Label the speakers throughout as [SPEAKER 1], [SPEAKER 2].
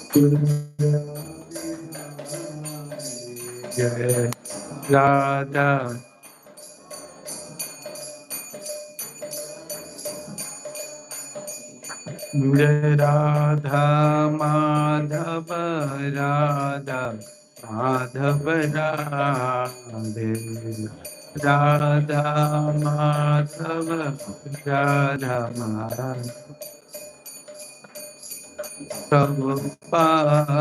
[SPEAKER 1] Jai Radha Radha Madhava Radha Madhava Radhe Radha Madhava Radha Madhava Prabhupada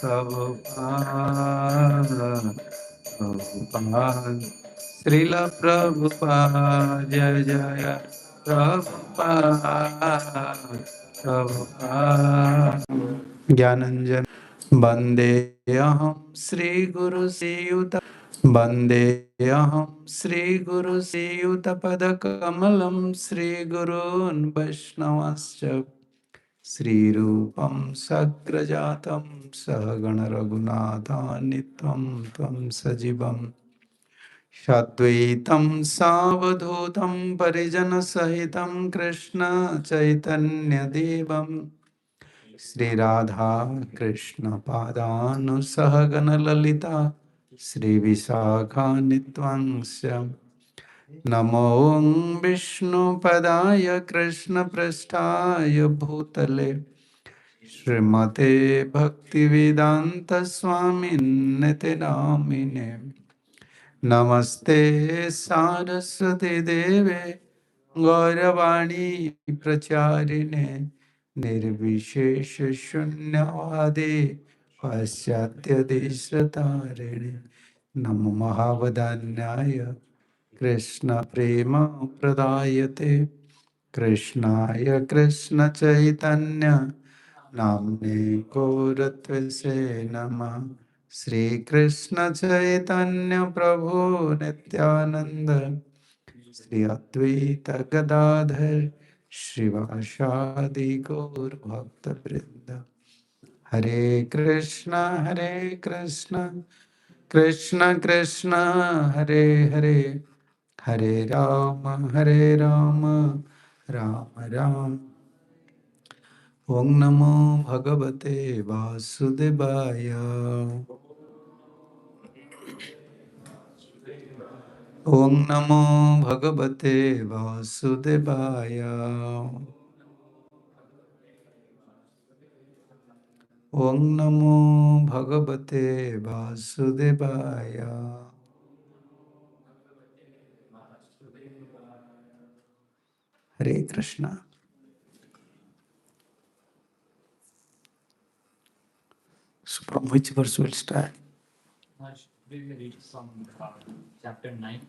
[SPEAKER 1] Prabhupada Prabhupada Srila Prabhupada Jaya Jaya Prabhupada Prabhupada Gyananjan Bandeyaham Sri Guru Siyuta Bandeyaham Sri Guru Siyuta Padakamalam Sri Gurun Vaishnavascha Sri Rupam Sagrajatam Sahagana Raghunathanitvam Tvam Sajivam Shadvaitam Savadhutam Parijana Sahitam Krishna Chaitanya Devam Sri Radha Krishna Padanu Sahagana Lalita Sri Visakha Nitvangsya Namo Vishnu Padaya Krishna Prasthaya Bhutale Srimate Bhaktivedanta Swami Nite Namine Namaste Saraswati Deve Gauravani Pracharine Nirvishesha Shunyavade Pasyatya Deshatarine Namo Mahavadanyaya Krishna Prema Pradayate Krishnaya Krishna Chaitanya Namne Gauratvase Nama Sri Krishna Chaitanya Prabhu Nityananda Sri Advaita Gadadhar Srivasadi Gaur Bhakta Vrinda Hare Krishna Krishna Krishna Hare Hare Hare Rama Rama Rama Om Namo Bhagavate Vasudevaya Om Namo Bhagavate Vasudevaya Om Namo Bhagavate Vasudevaya Hare Krishna. So from which verse we'll start? We will read from chapter 9,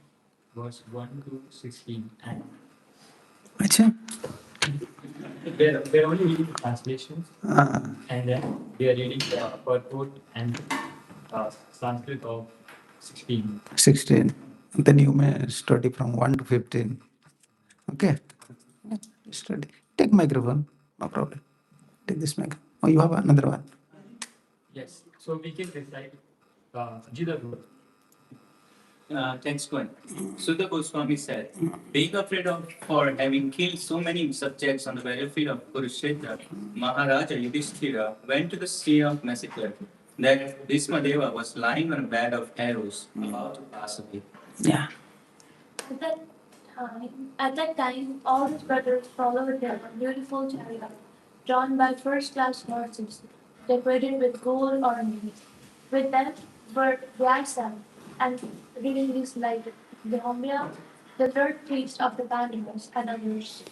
[SPEAKER 1] verse 1 to 16. And Achha? We're only reading the translations, and then we are reading the purport and Sanskrit of 16. 16. Then you may study from 1 to 15. Okay? Study. Take microphone. No problem. Take this microphone. Oh, you have another one. Yes. So we can recite Jida Guru. Text 1. Sutta Goswami said, being afraid of for having killed so many subjects on the battlefield of Kurukshetra, Maharaja Yudhishthira went to the sea of massacre. That Bhismadeva was lying on a bed of arrows, about to pass away. Yeah. At that at that time, all his brothers followed him on beautiful chariot, drawn by first-class horses, decorated with gold ornaments. With them were Vyasa and Release like Dhamya, the third priest of the Pandavas, and others.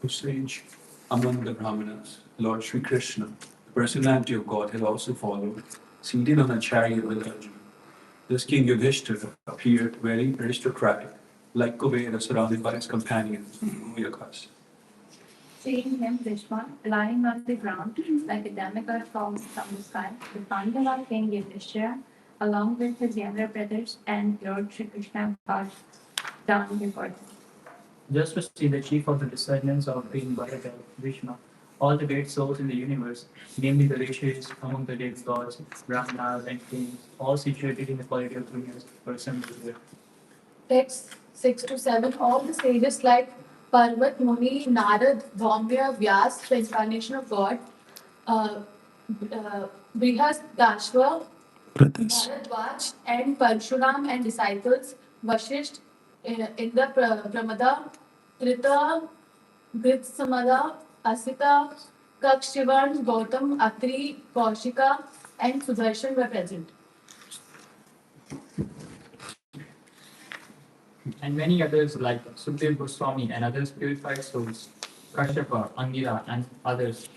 [SPEAKER 1] O sage, among the Brahmanas, Lord Sri Krishna, the personality of God, had also followed, seated on a chariot with Arjuna. This King Yudhishthira appeared very aristocratic, like Kubera surrounded by his companions, Muyakas. Seeing him, Bhishma, lying on the ground like a demigod falling from the sky, the Pandava king Yudhishthira, along with his younger brothers and Lord Sri Krishna, bowed down before them. Just to see the chief of the descendants of Queen Bharata, Vishnu, all the great souls in the universe, namely the rishis among the demigods, brahmanas and kings, all situated in the quality of goodness, were assembled there. Text 6 to 7. All the sages like
[SPEAKER 2] Parvat Muni, Narad, Dhaumya, Vyas, the incarnation of God, uh, Brihaspatashva,
[SPEAKER 1] Brothers.
[SPEAKER 2] Bharadwaj, and Parshuram and disciples, Vashisht, Indra Pramada, Trita, Gritsamada, Asita, Kakshivan, Gautam, Atri, Kaushika, and Sudarshan were present. And many others like Sukhdev Goswami and other purified souls, Kashyapa, Angira, and others,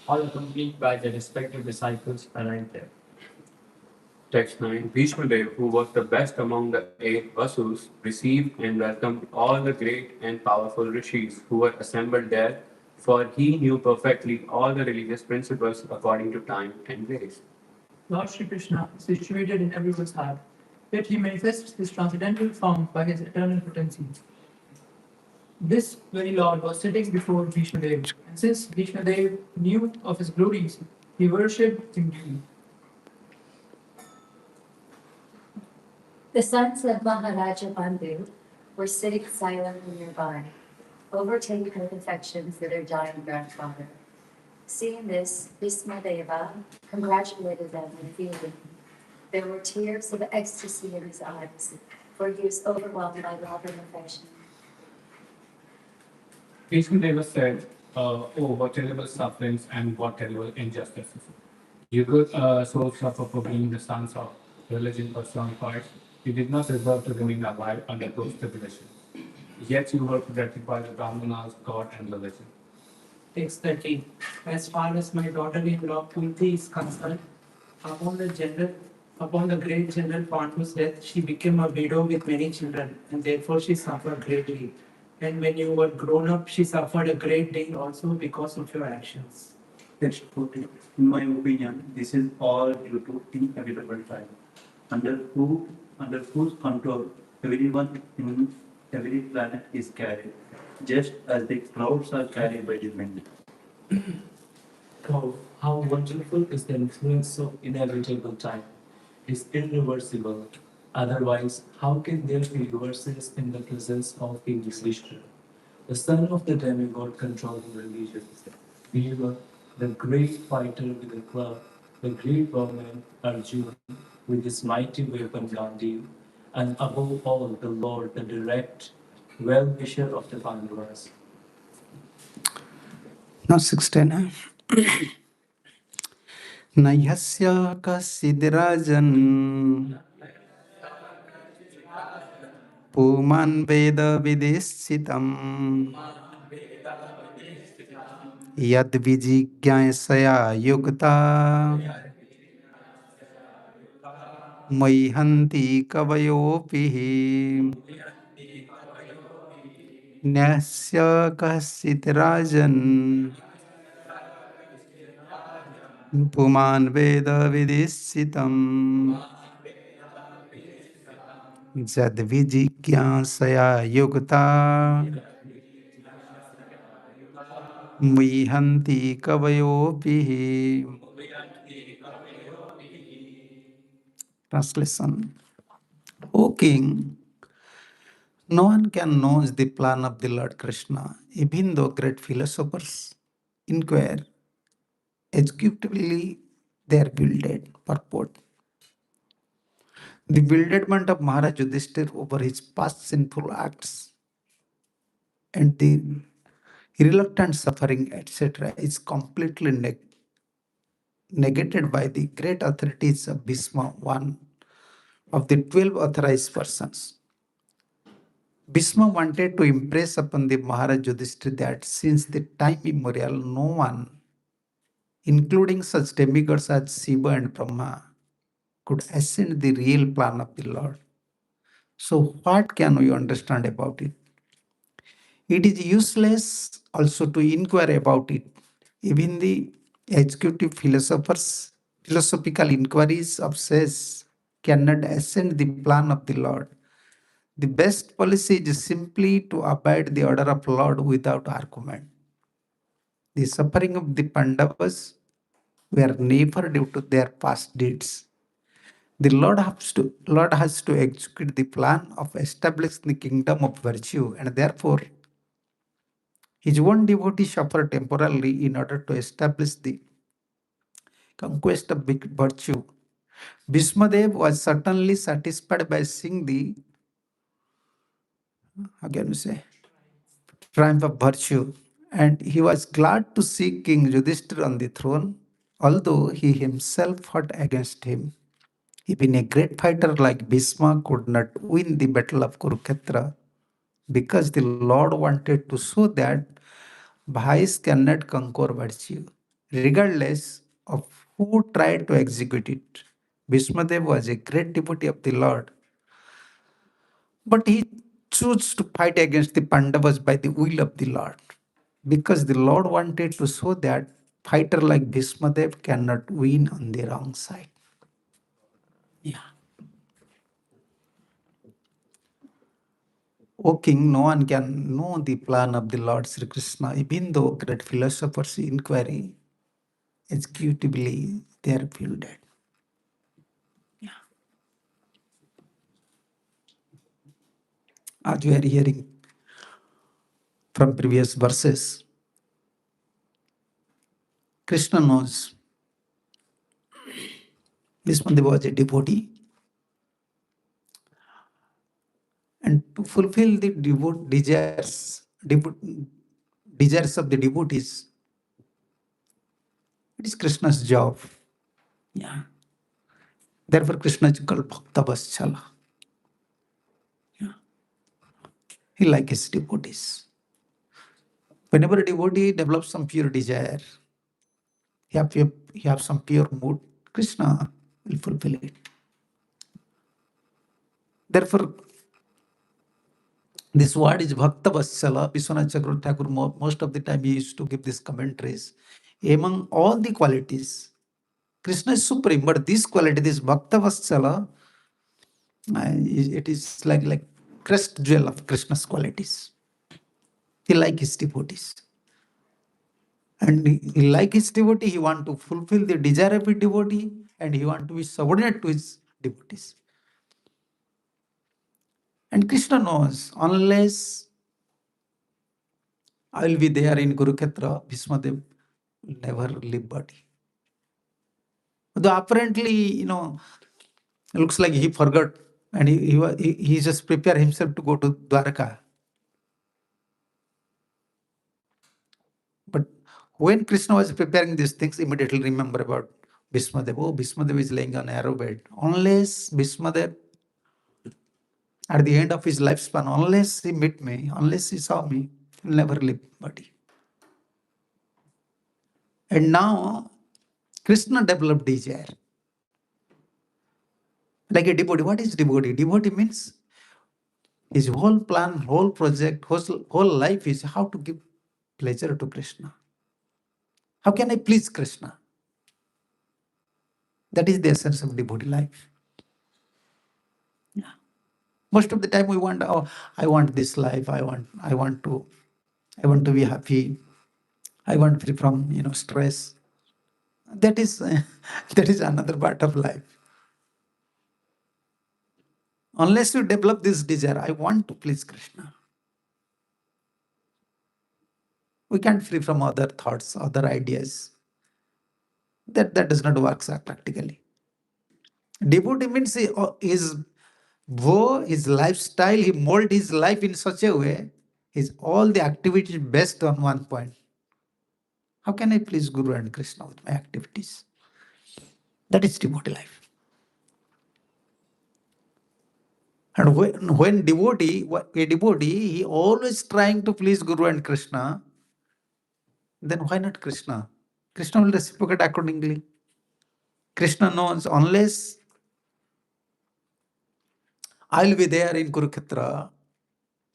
[SPEAKER 2] all accompanied by their respective disciples, arrived there.
[SPEAKER 1] Text 9. Bhishma Dev, who was the best among the 8 Vasus, received and welcomed all the great and powerful rishis who were assembled there, for he knew perfectly all the religious principles according to time and place.
[SPEAKER 2] Lord Sri Krishna is situated in everyone's heart, yet he manifests his transcendental form by his eternal potency. This very Lord was sitting before Bhishma Dev, and since Bhishma Dev knew of his glories, he worshipped him deeply.
[SPEAKER 3] The sons of Maharaja Bandhu were sitting silently nearby, overtaken with affection for their dying grandfather. Seeing this, Bhismadeva congratulated them with feeling. There were tears of ecstasy in his eyes, for he was overwhelmed by love and affection.
[SPEAKER 1] Bhishma said, "Oh, what terrible sufferings and what terrible injustices. You good souls suffer for being the sons of religion personified. You did not deserve to remain alive under those tribulations. Yet you were protected by the Brahmanas, God, and religion."
[SPEAKER 2] Text 13. As far as my daughter-in-law Kunti is concerned, upon the general, upon the great general Pandu's death, she became a widow with many children, and therefore she suffered greatly. And when you were grown up, she suffered a great deal also because of your actions.
[SPEAKER 4] Text 14. In my opinion, this is all due to inevitable time, under who under whose control everyone in every planet is carried, just as the clouds are carried by the wind.
[SPEAKER 2] Oh, how wonderful is the influence of inevitable time. It's irreversible. Otherwise, how can there be reverses in the presence of the Vishnu? The son of the demigod controlling religion. Viva, the great fighter with the club, the great Roman Arjuna with his mighty weapon Gandhi, and above all, the Lord, the direct well-wisher of the Pandavas.
[SPEAKER 5] Now 16. Nayasya kasidirajan puman veda videsitam yad vijigyasaya yukta maihanti kavayopihi Nyasya kasidirajan puman veda videsitam Jad vijigyasaya yukta Mihanti kavayopihi. Translation. O King, no one can know the plan of the Lord Krishna, even though great philosophers inquire executively their gilded purport. The bewilderment of Maharaj Yudhishthir over his past sinful acts and the reluctant suffering, etc., is completely negated by the great authorities of Bhisma, one of the 12 authorized persons. Bhisma wanted to impress upon the Maharaj Yudhishthira that since the time immemorial, no one, including such demigods as Shiva and Brahma, could ascend the real plan of the Lord. So, what can we understand about it? It is useless also to inquire about it. Even the executive philosophers, philosophical inquiries of says cannot ascend the plan of the Lord. The best policy is simply to abide the order of Lord without argument. The suffering of the Pandavas were never due to their past deeds. The Lord has to execute the plan of establishing the kingdom of virtue, and therefore His own devotee suffered temporarily in order to establish the conquest of big virtue. Bhishmadev was certainly satisfied by seeing the, how can we say, triumph of virtue, and he was glad to see King Yudhishthira on the throne, although he himself fought against him. Even a great fighter like Bhishma could not win the battle of Kurukshetra because the Lord wanted to show that vice cannot conquer virtue, regardless of who tried to execute it. Bhishmadev was a great devotee of the Lord, but he chose to fight against the Pandavas by the will of the Lord, because the Lord wanted to show that fighter like Bhishmadev cannot win on the wrong side. Yeah. O king, no one can know the plan of the Lord Sri Krishna, even though great philosophers inquiry executively they are fielded. Yeah. As we are hearing from previous verses, Krishna knows Vishnudev was a devotee, and to fulfill the desires of the devotees, it is Krishna's job. Yeah. Therefore, Krishna is called Bhakta Vatsala. Yeah. He likes his devotees. Whenever a devotee develops some pure desire, he have some pure mood, Krishna will fulfill it. Therefore, this word is Bhakta Vatsala. Vishwanath Chakravarti Thakur, most of the time he used to give these commentaries. Among all the qualities, Krishna is supreme, but this quality, this Bhakta Vatsala, it is like crest jewel of Krishna's qualities. He like his devotees. And he like his devotee, he want to fulfill the desire of a devotee, and he want to be subordinate to his devotees. And Krishna knows, unless I will be there in Kurukshetra, Bhishmadev will never leave body. Though apparently, it looks like he forgot, and he just prepared himself to go to Dwarka. But when Krishna was preparing these things, immediately remember about Bhishmadev. Oh, Bhishmadev is laying on arrow bed. Unless Bhishmadev, at the end of his lifespan, unless he met me, unless he saw me, he will never leave body. And now, Krishna developed desire. Like a devotee. What is devotee? Devotee means his whole plan, whole project, whole life is how to give pleasure to Krishna. How can I please Krishna? That is the essence of devotee life. Yeah. Most of the time we want, oh, I want this life, I want to be happy, I want free from stress. That is that is another part of life. Unless you develop this desire, I want to please Krishna, we can't free from other thoughts, other ideas. That does not work so practically. Devotee means his woe, his lifestyle, he mold his life in such a way, his all the activities based on one point. How can I please Guru and Krishna with my activities? That is devotee life. And when a devotee, he always trying to please Guru and Krishna, then why not Krishna? Krishna will reciprocate accordingly. Krishna knows, unless I'll be there in Kurukshetra,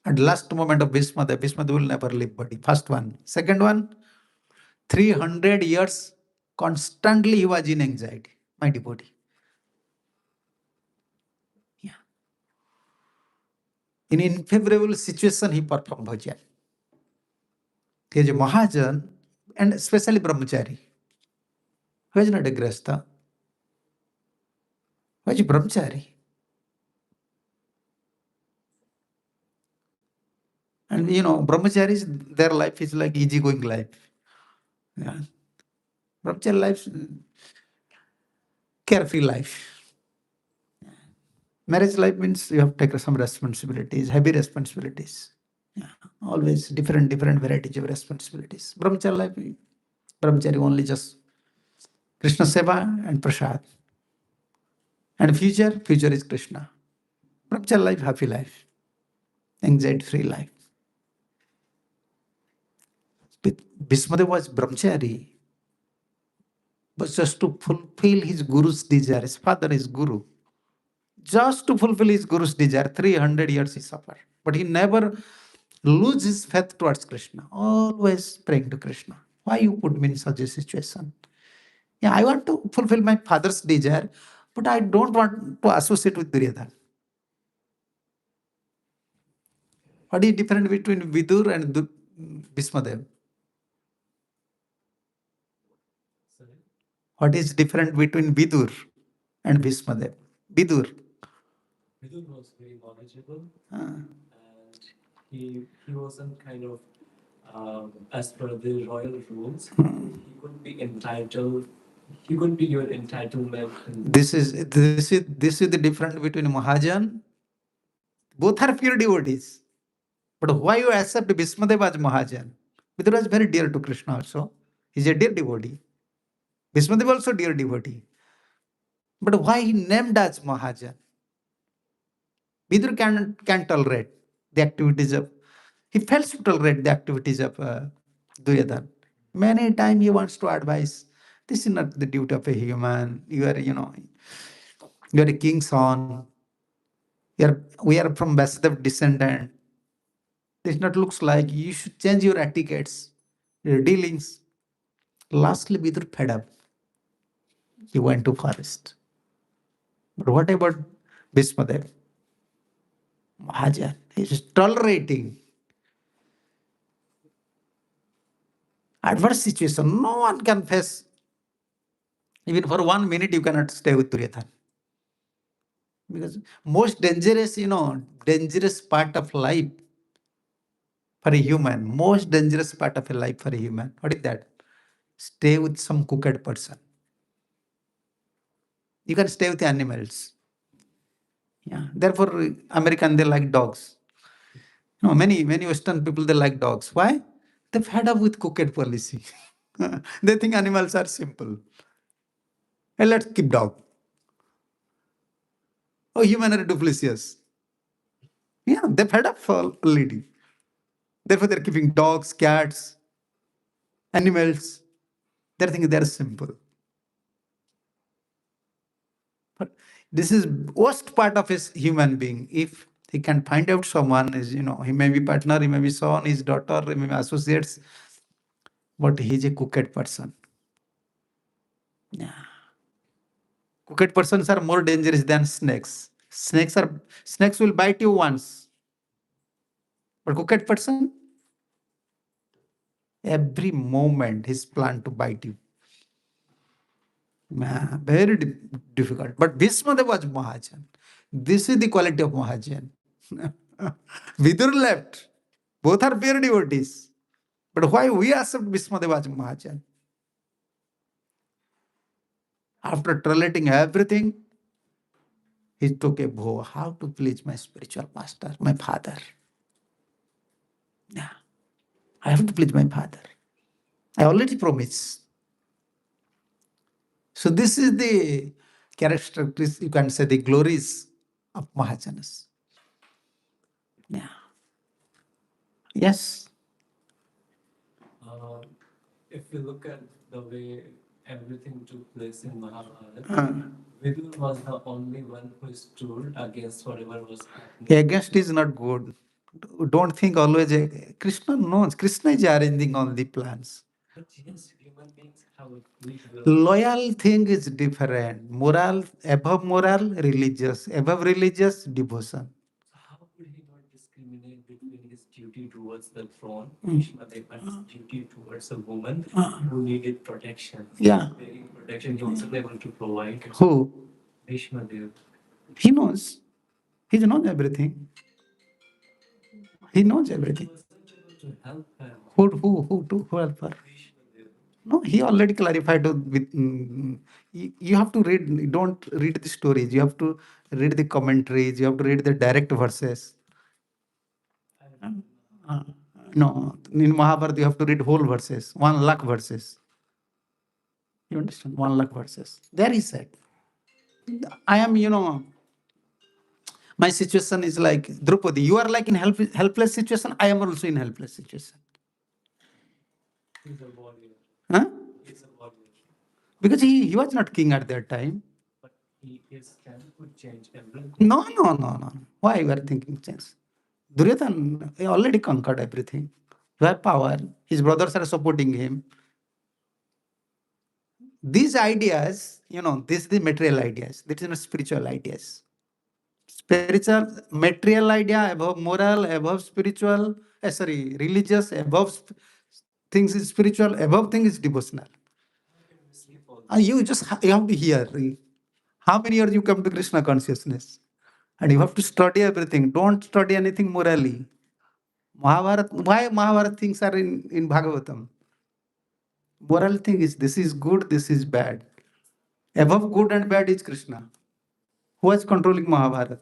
[SPEAKER 5] at last moment of Bhishmadev will never leave body. First one. Second one, 300 years constantly he was in anxiety, my devotee. Yeah. In unfavorable situation, he performed bhajan. He is a Mahajan and especially Brahmachari. Who is not a Grasta? Who is a Brahmachari? And brahmacharis, their life is like easygoing life. Yeah. Brahmachari life, carefree life. Marriage life means you have to take some responsibilities, heavy responsibilities. Yeah. Always different varieties of responsibilities. Brahmachari life, brahmachari only just Krishna Seva and Prasad. And future is Krishna. Brahmachari life, happy life, anxiety-free life. Bhismadev was brahmachari, but just to fulfill his guru's desire. His father is guru. Just to fulfill his guru's desire, 300 years he suffered. But he never lose his faith towards Krishna. Always praying to Krishna. Why you put me in such a situation? Yeah, I want to fulfill my father's desire, but I don't want to associate with Duryodhana. What is different between Vidur and Bhismadev?
[SPEAKER 2] Sorry.
[SPEAKER 5] What is different between Vidur and Bhismadev? Vidur.
[SPEAKER 2] Vidun was very knowledgeable,
[SPEAKER 5] Uh,
[SPEAKER 2] and he wasn't kind of as per the royal rules. He couldn't be entitled. He couldn't be your entitlement.
[SPEAKER 5] this is the difference between Mahajan. Both are pure devotees. But why you accept Bhismadev as Mahajan? Vidur was very dear to Krishna also. He's a dear devotee. Bhismadev also dear devotee. But why he named as Mahajan? Vidur can tolerate the activities of, he fails to tolerate the activities of Duryodhana. Many times he wants to advise, this is not the duty of a human. You are a king's son. We are from Vasudev descendant. This not looks like you should change your etiquettes, your dealings. Lastly, Vidur fed up. He went to forest. But what about Bhismadev? Mahajan is tolerating adverse situation. No one can face. Even for 1 minute, you cannot stay with Duryodhana. Because most dangerous part of life for a human, most dangerous part of a life for a human. What is that? Stay with some crooked person. You can stay with animals. Yeah. Therefore, American they like dogs. Many Western people they like dogs. Why? They're fed up with crooked policy. They think animals are simple. Hey, let's keep dog. Oh, human are duplicitous. Yeah, they're fed up for already. Therefore, they're keeping dogs, cats, animals. They're thinking they're simple. But this is worst part of his human being. If he can find out someone is, he may be partner, he may be son, his daughter, he may be associates, but he's a crooked person. Yeah. Crooked persons are more dangerous than snakes. Snakes will bite you once. But crooked person, every moment he's planned to bite you. Very difficult. But Bhismadev was Mahajan. This is the quality of Mahajan. Vidur left. Both are pure devotees. But why we accept Bhismadev as Mahajan? After tolerating everything, he took a vow how to please my spiritual master, my father. Yeah. I have to please my father. I already promised. So this is the characteristics, you can say the glories of Mahajanas. Yeah. Yes.
[SPEAKER 2] Um, if you look at the way everything took place in Mahabharata,
[SPEAKER 5] Uh,
[SPEAKER 2] Vidur was the only one who stood against whatever was happening.
[SPEAKER 5] Against is not good. Don't think always Krishna knows. Krishna is arranging all the plans.
[SPEAKER 2] But yes, human beings have a free will.
[SPEAKER 5] Loyal thing is different. Moral, religious. Above religious, devotion.
[SPEAKER 2] How could he not discriminate between his duty towards the throne,
[SPEAKER 5] Mm.
[SPEAKER 2] Bhishmadev, and his duty towards a woman who needed protection?
[SPEAKER 5] Yeah.
[SPEAKER 2] Very protection he wasn't able to provide.
[SPEAKER 5] Who?
[SPEAKER 2] Bhishmadev.
[SPEAKER 5] He knows. He knows everything. He knows everything.
[SPEAKER 2] wasn't able to help him.
[SPEAKER 5] Who help her? No, he already clarified with. You have to read. You don't read the stories. You have to read the commentaries. You have to read the direct verses. Uh, no, in Mahabharata you have to read whole verses, 1 lakh verses. You understand? 1 lakh verses. There he said, I am, my situation is like Draupadi. You are like in helpless situation. I am also in helpless situation.
[SPEAKER 2] He's a warrior.
[SPEAKER 5] Huh?
[SPEAKER 2] He's a warrior.
[SPEAKER 5] Because he was not king at that time.
[SPEAKER 2] But his strength could change everything.
[SPEAKER 5] No. Why you are thinking change? Duryodhan he already conquered everything. He have power. His brothers are supporting him. These ideas, this is the material ideas. This is not spiritual ideas. Spiritual, material idea above moral, above spiritual, religious, above things is spiritual, above thing is devotional. You have to hear. How many years you come to Krishna consciousness? And you have to study everything. Don't study anything morally. Mahabharata, why Mahabharata things are in Bhagavatam? Moral thing is this is good, this is bad. Above good and bad is Krishna. Who was controlling Mahabharata?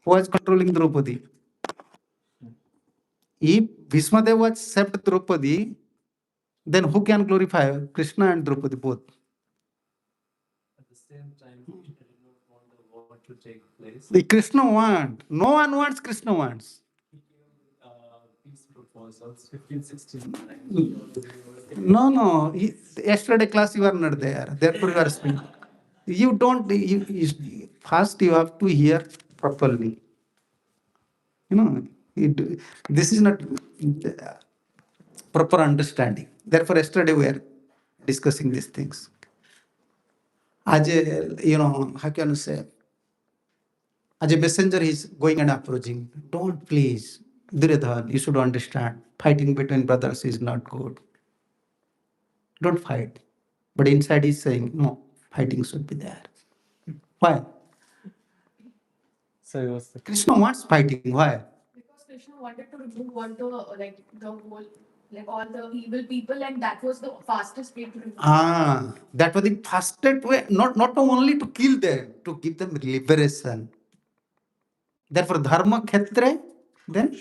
[SPEAKER 5] Who was controlling Draupadi? If Bhishmadev was except Draupadi, then who can glorify Krishna and Draupadi both?
[SPEAKER 2] At the same time, he did not want the war to take place.
[SPEAKER 5] The Krishna wants. No one wants, Krishna wants.
[SPEAKER 2] He came with peace proposals, 15, 16.
[SPEAKER 5] No. Yesterday class you are not there. Therefore you are speaking. You don't. First you have to hear properly. This is not proper understanding. Therefore, yesterday we are discussing these things. As a, how can you say? As a messenger, he's going and approaching. Don't please, Duryodhan, you should understand. Fighting between brothers is not good. Don't fight. But inside he's saying, no, fighting should be there. Why?
[SPEAKER 2] So it was
[SPEAKER 5] Krishna wants fighting. Why?
[SPEAKER 6] Because Krishna wanted to remove all the whole, like all the evil people, and that was the fastest way to remove.
[SPEAKER 5] That was the fastest way, not only to kill them, to give them liberation. Therefore, dharma khetra, then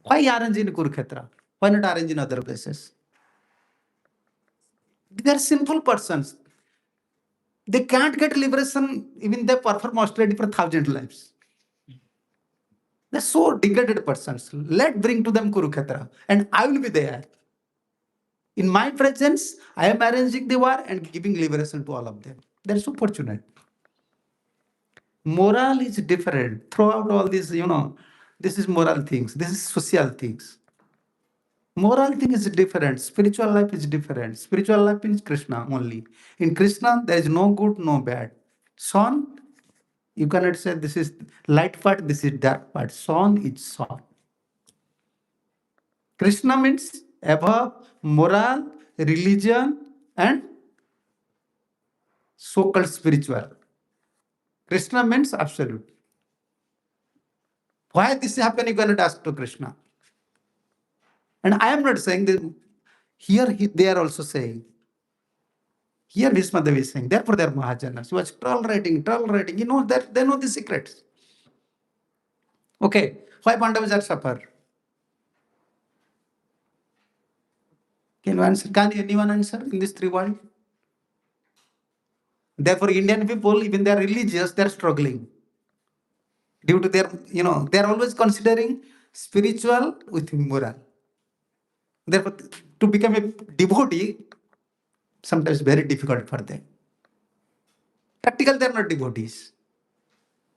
[SPEAKER 5] why arrange in Kurukshetra? Why not arrange in other places? They are sinful persons. They can't get liberation even they perform austerity for 1,000 lives. They're so degraded persons. Let bring to them Kurukshetra, and I will be there. In my presence, I am arranging the war and giving liberation to all of them. They're so fortunate. Moral is different. Throughout all this, this is moral things. This is social things. Moral thing is different. Spiritual life is different. Spiritual life is Krishna only. In Krishna, there is no good, no bad. Sun, you cannot say this is light part, this is dark part. Sun is sun. Krishna means above moral, religion, and so-called spiritual. Krishna means absolute. Why this is happening, you cannot ask to Krishna. And I am not saying that here they are also saying. Here Bhishmadev is saying, therefore they are Mahajanas. He was tolerating. They know the secrets. Okay, why Pandavas are suffer? Can you answer? Can anyone answer in this three world? Therefore, Indian people, even they are religious, they are struggling. Due to their, they are always considering spiritual with moral. Therefore, to become a devotee, sometimes very difficult for them. Practical, they are not devotees.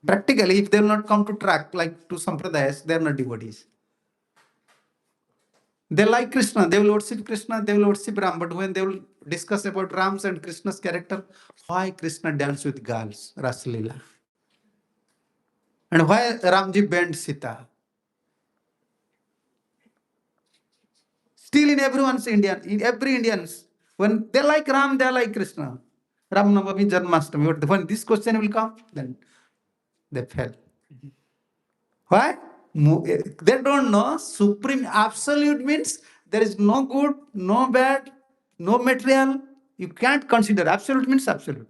[SPEAKER 5] Practically, if they will not come to track like to Sampradayas, they are not devotees. They like Krishna, they will worship Krishna, they will worship Ram, but when they will discuss about Ram's and Krishna's character, why Krishna dance with girls, Rasalila? And why Ramji banned Sita? Still in everyone's Indian, in every Indians, when they like Ram, they like Krishna. Ram Navami Janmashtami. But when this question will come, then they fell. Why? They don't know supreme absolute means there is no good, no bad, no material. You can't consider. Absolute means absolute.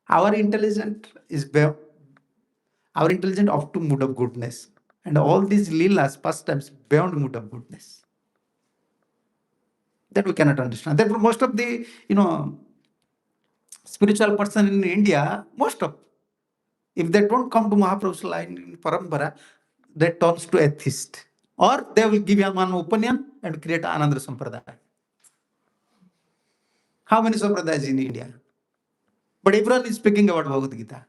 [SPEAKER 5] Our intelligence is our intelligence up to mood of goodness. And all these leelas, pastimes beyond mood of goodness. That we cannot understand. Therefore, most of the spiritual person in India, most of, if they don't come to Mahaprabhu's line in Parampara, they turns to atheist. Or they will give him one opinion and create another sampradaya. How many sampradayas in India? But everyone is speaking about Bhagavad Gita.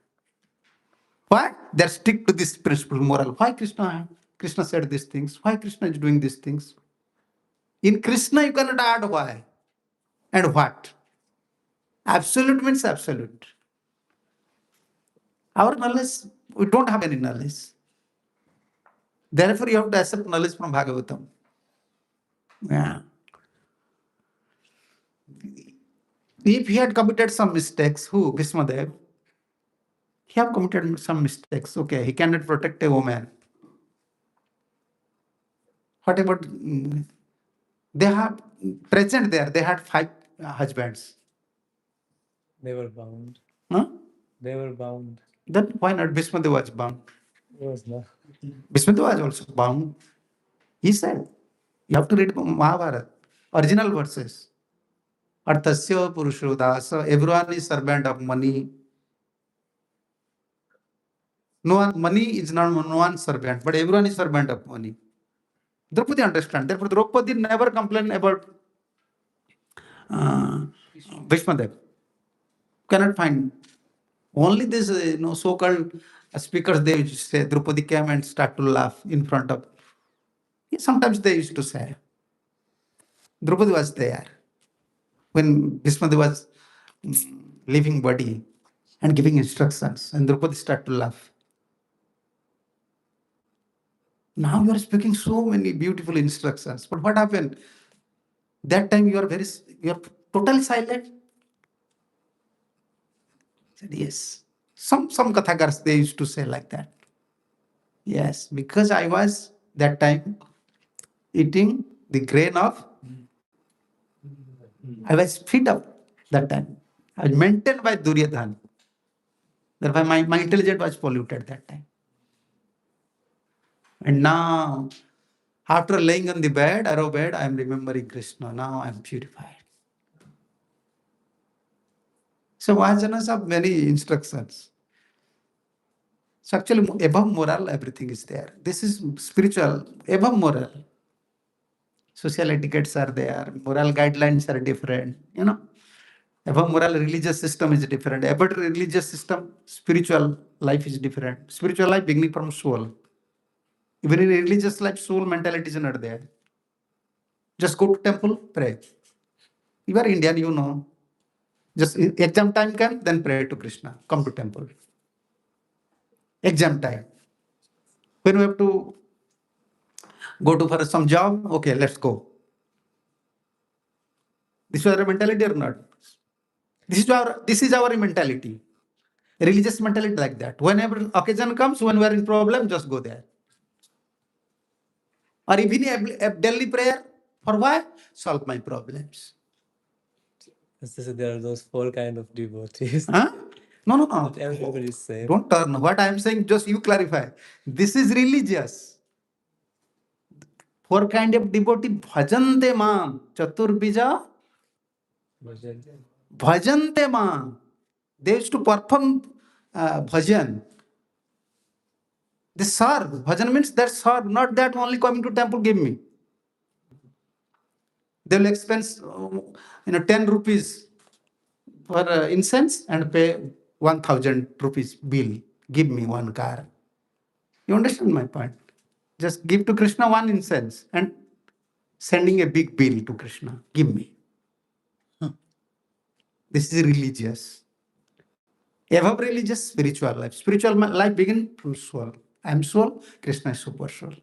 [SPEAKER 5] Why? They're strict to this principle moral. Why Krishna said these things? Why Krishna is doing these things? In Krishna you cannot add why and what. Absolute means absolute. Our knowledge, we don't have any knowledge. Therefore, you have to accept knowledge from Bhagavatam. Yeah. If he had committed some mistakes, who? Bhismadev. He have committed some mistakes. Okay, he cannot protect a woman. What about they have present there? They had 5 husbands.
[SPEAKER 2] They were bound.
[SPEAKER 5] Huh?
[SPEAKER 2] They were bound.
[SPEAKER 5] Then why not Bhismadev was bound?
[SPEAKER 2] It was not.
[SPEAKER 5] Bhismadev was also bound. He said, you have to read Mahabharata, original verses. Arthasya Purusho Dasa, everyone is servant of money. No one, money is not no one servant, but everyone is servant of money. Draupadi understand. Therefore, Draupadi never complained about Bhishmadev. Cannot find. Only this, so-called speakers, they used to say, Draupadi came and start to laugh in front of. Sometimes they used to say, Draupadi was there when Bhishmadev was leaving body and giving instructions, and Draupadi started to laugh. Now you are speaking so many beautiful instructions, but what happened? That time you are totally silent. Said yes. Some kathakars they used to say like that. Yes, because I was that time eating the grain of. I was fit up that time. I was maintained by Duryodhan. Therefore, my intelligence was polluted that time. And now, after laying on the bed, arrow bed, I am remembering Krishna. Now I am purified. So Vajanas have many instructions. So actually, above moral, everything is there. This is spiritual, above moral. Social etiquettes are there, moral guidelines are different, Above moral, religious system is different. Above religious system, spiritual life is different. Spiritual life beginning from soul. Even in religious life, soul mentality is not there. Just go to temple, pray. You are Indian, you know. Just exam time come, then pray to Krishna. Come to temple. Exam time. When we have to go to for some job, okay, let's go. This is our mentality or not? This is our mentality. Religious mentality like that. Whenever occasion comes, when we are in problem, just go there. Or even a daily prayer, for why? Solve my problems.
[SPEAKER 2] There are those 4 kind of devotees.
[SPEAKER 5] Huh? No.
[SPEAKER 2] Not everybody is same.
[SPEAKER 5] Don't turn. What I am saying, just you clarify. This is religious. 4 kind of devotee, bhajante mam, chaturbija, bhajante mam. They used to perform bhajan. They serve. Bhajan means that serve, not that only coming to temple, give me. They will expense 10 rupees for incense and pay 1,000 rupees bill. Give me 1 car. You understand my point? Just give to Krishna 1 incense and sending a big bill to Krishna. Give me. This is religious. Above religious, spiritual life. Spiritual life begins from soul. I am soul, Krishna is super soul.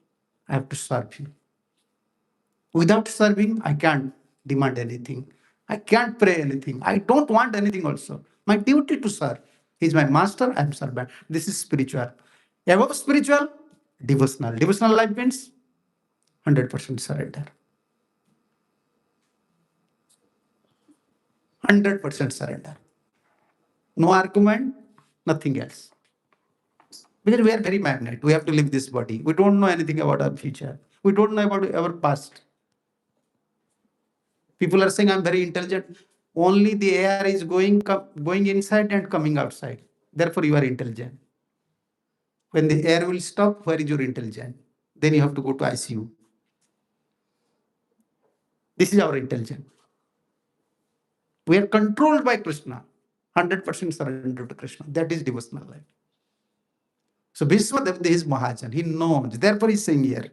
[SPEAKER 5] I have to serve him. Without serving, I can't demand anything. I can't pray anything. I don't want anything also. My duty to serve. He's my master, I am servant. This is spiritual. Above spiritual, devotional. Devotional life means 100% surrender. 100% surrender. No argument, nothing else. Because we are very magnet. We have to leave this body. We don't know anything about our future. We don't know about our past. People are saying, I'm very intelligent. Only the air is going inside and coming outside. Therefore, you are intelligent. When the air will stop, where is your intelligence? Then you have to go to ICU. This is our intelligence. We are controlled by Krishna. 100% surrender to Krishna. That is devotional life. So Bhismadev is Mahajan. He knows. Therefore, he's saying here,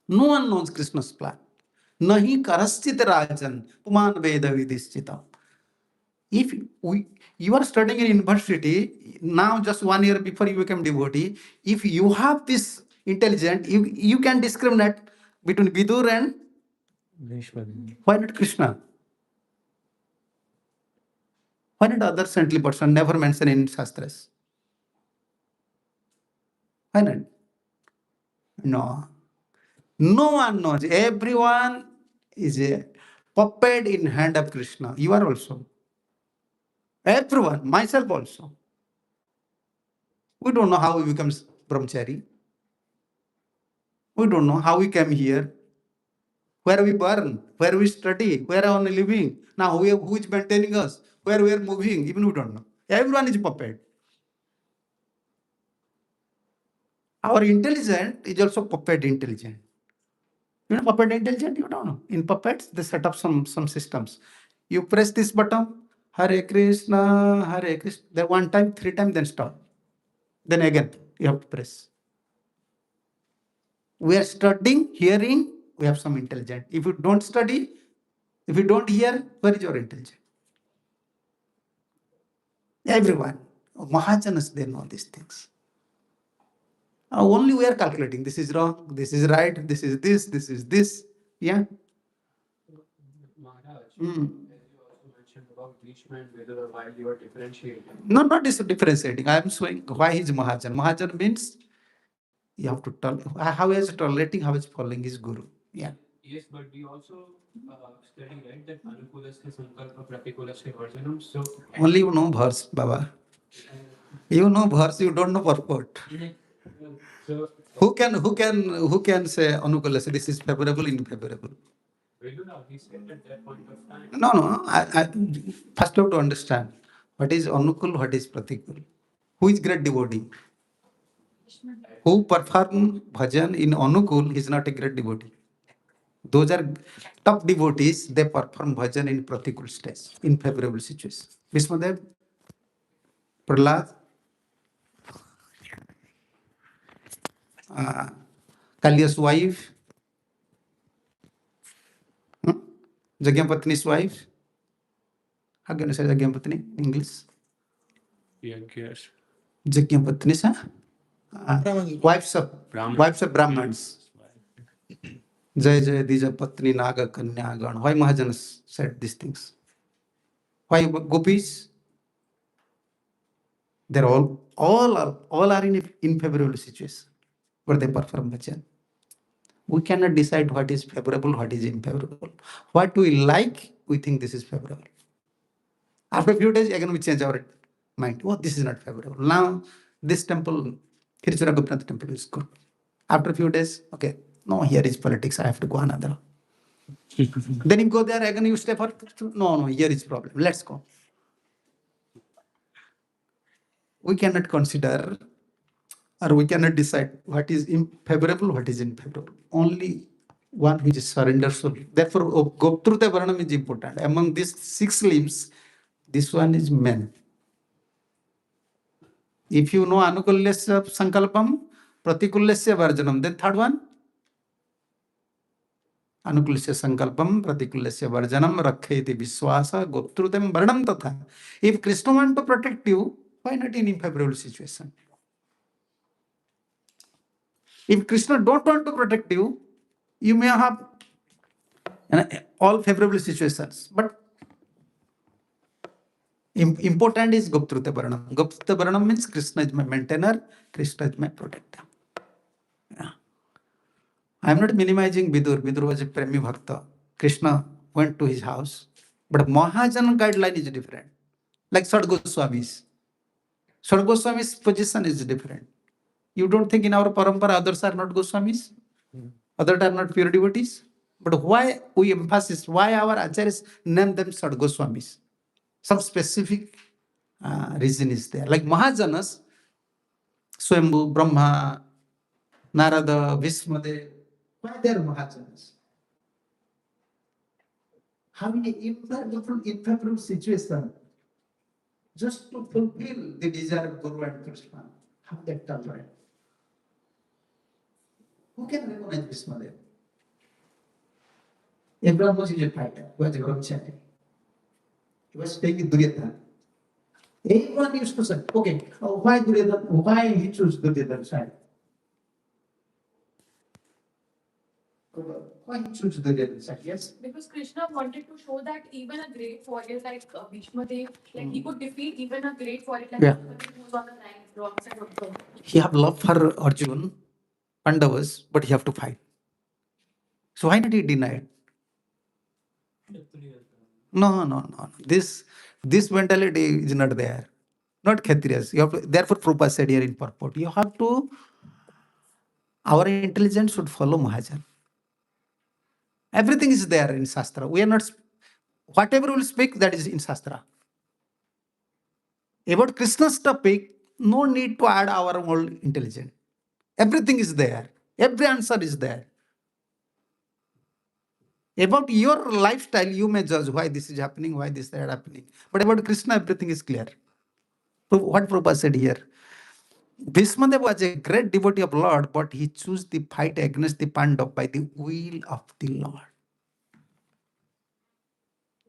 [SPEAKER 5] no one knows Krishna's plan. Nahi karaschit rajan puman veda vidishchitam. If you are studying in university, now just 1 year before you become devotee, if you have this intelligence, you can discriminate between Vidur and why not Krishna? Why not other saintly person never mentioned in Shastras? Why not? No. No one knows. Everyone is a puppet in hand of Krishna. You are also. Everyone, myself also. We don't know how we become brahmachari. We don't know how we came here, where we burn, where we study, where are we living. Now who is maintaining us, where we are moving, even we don't know. Everyone is a puppet. Our intelligent is also puppet intelligent. You know puppet intelligent? You don't know. In puppets, they set up some systems. You press this button, Hare Krishna, Hare Krishna. Then 1 time, 3 times, then stop. Then again, you have to press. We are studying, hearing, we have some intelligence. If you don't study, if you don't hear, where is your intelligence? Everyone, Mahajanas, they know these things. Only we are calculating. This is wrong, this is right, this is this, this is this. Yeah.
[SPEAKER 1] Maharaj, as you also mentioned about Bhishma and Vidura while you are differentiating.
[SPEAKER 5] No, not this differentiating. I am showing why he is Mahajan. Mahajan means you have to tell how he is tolerating, how he is following his guru. Yeah.
[SPEAKER 1] Yes, but we also study, right, that Anukulasya Sankalpa Pratikulasya Varjanam. So
[SPEAKER 5] Only you know verse, Baba. You know verse, you don't know purport.
[SPEAKER 1] so
[SPEAKER 5] Who can say Anukulasya, this is favorable, unfavorable?
[SPEAKER 1] Vidura, he said at that point of time.
[SPEAKER 5] No. First you have to understand what is Anukul, what is Pratikul. Who is great devotee? Who perform bhajan in Anukul is not a great devotee. Those are top devotees, they perform bhajan in Pratikul stage, in favorable situation. Bhismadev, Prahlad, Kalya's wife, Jagyapatni's wife. How can you say Jagyapatni in English?
[SPEAKER 1] Yes.
[SPEAKER 5] Jagyapatnis, wives of Brahmins. Jai Jai Dija Patni Naga Kanya Gan. Why Mahajanas said these things? Why gopis? They're all are in unfavorable situation where they perform bhajan. We cannot decide what is favorable, what is unfavorable. What we like, we think this is favorable. After a few days, again we change our mind. Oh, this is not favorable. Now this temple, Hirchura Gopinath temple is good. After a few days, okay, no, here is politics. I have to go another. Then you go there again. You stay for no. Here is problem. Let's go. We cannot consider or we cannot decide what is favorable, what is unfavorable. Only one which is surrender soul. Therefore, Goptrute Varnam is important. Among these 6 limbs, this one is men. If you know Anukulyasya Sankalpam, Pratikulyasya Varjanam, then third one, Anukulyasya Sankalpam, Pratikulyasya Varjanam, Rakheti Viswasa, Goptrutem Varnam Tatha. If Krishna want to protect you, why not in unfavorable situation? If Krishna don't want to protect you, you may have all favorable situations. But Important is Guptrute Baranam. Guptrute Baranam means Krishna is my maintainer, Krishna is my protector. Yeah. I am not minimizing Bidur. Bidur was a Premi Bhakta. Krishna went to his house. But Mahajan guideline is different. Like Sadgoswamis. Sadgoswami's position is different. You don't think in our parampara others are not Goswamis? Others are not pure devotees? But why we emphasize, why our acharyas name them Sadgoswamis? Some specific reason is there. Like Mahajanas, Swambhu, Brahma, Narada, Vishmadev, why they are Mahajanas? Having an infavorable situation just to fulfill the desire of Guru and Krishna. How that tolerant? Who can recognize Vishmadev? Abraham was a fighter, he was a brahmachari. He was staying with Duryodhana. Everyone used to say, okay, why Duryodhana? Why he chose Duryodhana's side? Why he chose Duryodhana's side? Yes?
[SPEAKER 6] Because Krishna wanted to show that even a great warrior like Bhishma Dev, like he could defeat even a great warrior like
[SPEAKER 5] Yeah.
[SPEAKER 6] Bhishma Dev who was on the wrong side of the.
[SPEAKER 5] He have love for Arjun, Pandavas, but he have to fight. So why not he denied? No. This mentality is not there. Not Kshatriyas. You have to, therefore, Prabhupada said here in purport, you have to, our intelligence should follow Mahajan. Everything is there in Shastra. We are not, whatever we will speak, that is in Shastra. About Krishna's topic, no need to add our own intelligence. Everything is there. Every answer is there. About your lifestyle, you may judge why this is happening, why this is happening. But about Krishna, everything is clear. So what Prabhupada said here, Bhishmadev was a great devotee of Lord, but he chose the fight against the Pandav by the will of the Lord.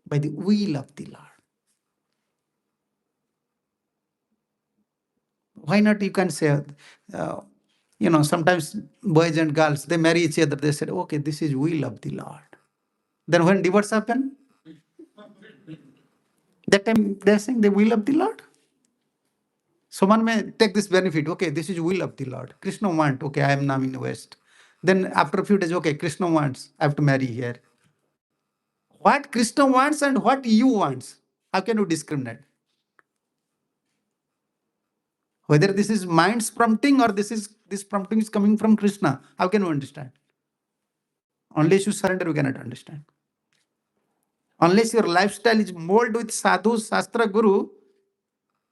[SPEAKER 5] By the will of the Lord. Why not you can say, sometimes boys and girls, they marry each other, they said, okay, this is will of the Lord. Then when divorce happen, that time they're saying the will of the Lord. Someone may take this benefit, okay, this is will of the Lord. Krishna wants, okay, I am now in the West. Then after a few days, okay, Krishna wants, I have to marry here. What Krishna wants and what you want, how can you discriminate? Whether this is mind's prompting or this prompting is coming from Krishna, how can you understand? Unless you surrender, you cannot understand. Unless your lifestyle is molded with sadhu, shastra, guru,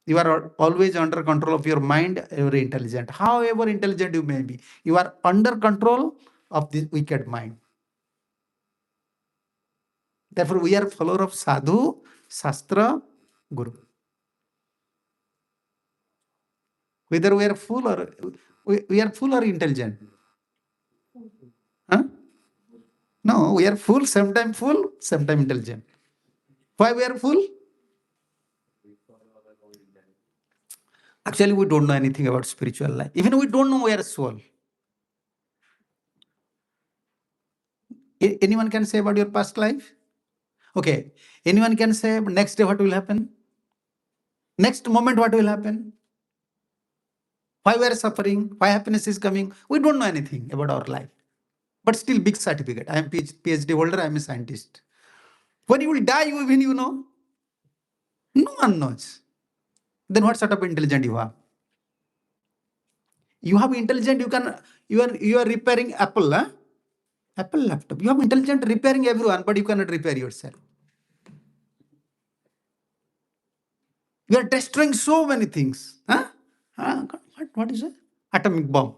[SPEAKER 5] you are always under control of your mind, your intelligent. However intelligent you may be, you are under control of this wicked mind. Therefore, we are follower of sadhu, shastra, guru. Whether we are fool or we are fool or intelligent. Huh? No, we are fool, sometimes intelligent. Why we are fool? Actually, we don't know anything about spiritual life. Even we don't know we are soul. Anyone can say about your past life? Okay. Anyone can say next day what will happen? Next moment what will happen? Why we are suffering? Why happiness is coming? We don't know anything about our life. But still big certificate. I am PhD holder, I am a scientist. When you will die, even you know? No one knows. Then what sort of intelligent you have? You have intelligent, you are repairing Apple, huh? Apple laptop. You have intelligent repairing everyone, but you cannot repair yourself. You are destroying so many things. Huh? What is it? Atomic bomb.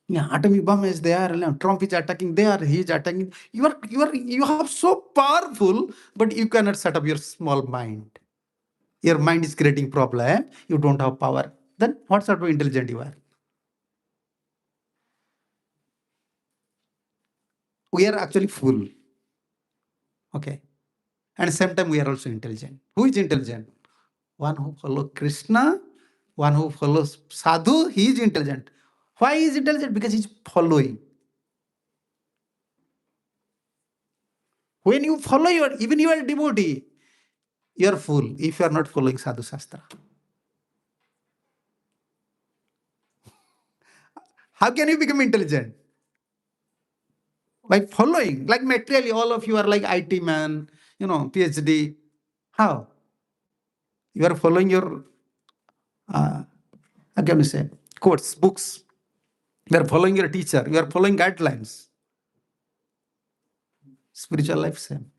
[SPEAKER 5] Yeah, atomic bomb is there. Trump is attacking there. He is attacking. You have so powerful, but you cannot set up your small mind. Your mind is creating problem. You don't have power. Then what sort of intelligent you are? We are actually fool. Okay. And same time we are also intelligent. Who is intelligent? One who follows Krishna, one who follows sadhu, he is intelligent. Why is intelligent? Because he is following. When you follow even you are devotee, You are fool if you are not following Sadhu Shastra. How can you become intelligent? By following, like materially, all of you are like IT man, PhD. How? You are following your, how can you say, quotes, books. You are following your teacher. You are following guidelines. Spiritual life, same.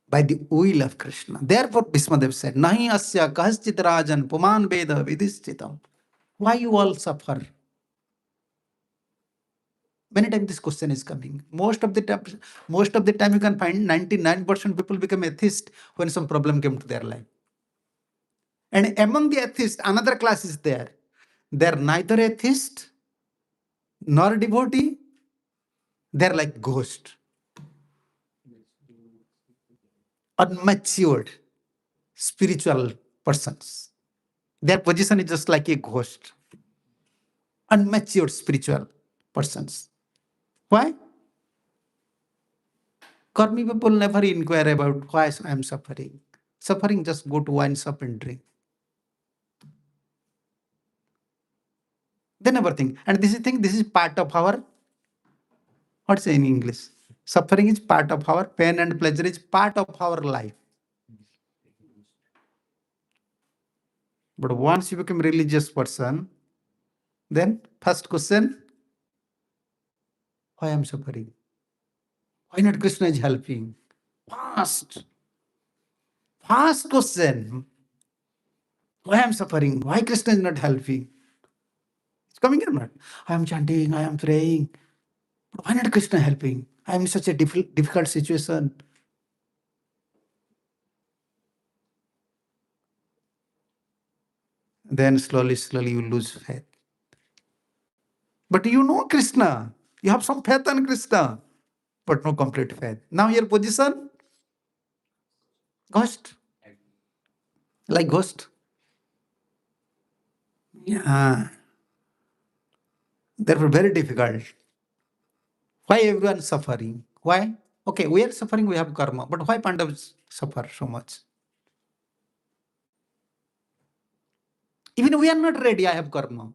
[SPEAKER 5] By the will of Krishna. Therefore, Bhismadev said, Nahi asya kahaschit rajan puman veda vidischitam. Why you all suffer? Many times this question is coming. Most of the time you can find 99% people become atheist when some problem came to their life. And among the atheists, another class is there. They're neither atheist nor devotee. They're like ghost, unmatured spiritual persons. Their position is just like a ghost, unmatured spiritual persons. Why? Karmi people never inquire about why I am suffering. Suffering, just go to wine shop and drink. They never think. And this is part of our, what's in English? Suffering is part of our, pain and pleasure is part of our life. But once you become religious person, then first question, why I am suffering? Why not Krishna is helping? First question, why I am suffering? Why Krishna is not helping? It's coming or not? I am chanting, I am praying. But why not Krishna helping? I am in such a difficult situation. Then slowly you lose faith. But you know Krishna. You have some faith on Krishna, but no complete faith. Now your position, ghost. Like ghost. Yeah. Therefore, very difficult. Why everyone suffering? Why? Okay, we are suffering, we have karma. But why Pandavas suffer so much? Even we are not ready, I have karma.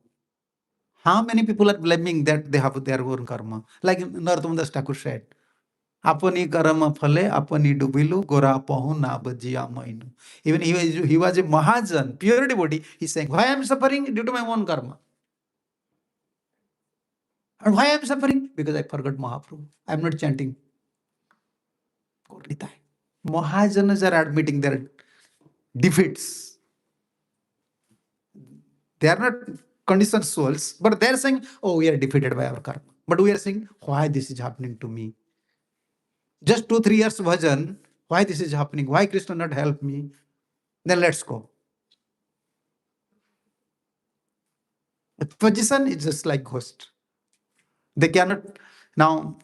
[SPEAKER 5] How many people are blaming that they have their own karma? Like Narottam Das Thakur said, Apani karma phale, apani dubilu, gora pahu na bhajiya mainu. Even he was a Mahajan, pure devotee. He's saying, why I am suffering? Due to my own karma. And why I am suffering? Because I forgot Mahaprabhu. I am not chanting. Mahajanas are admitting their defeats. They are not conditioned souls, but they are saying, oh, we are defeated by our karma. But we are saying, why this is happening to me? Just 2-3 years bhajan, why this is happening? Why Krishna not help me? Then let's go. The position is just like ghost. They cannot now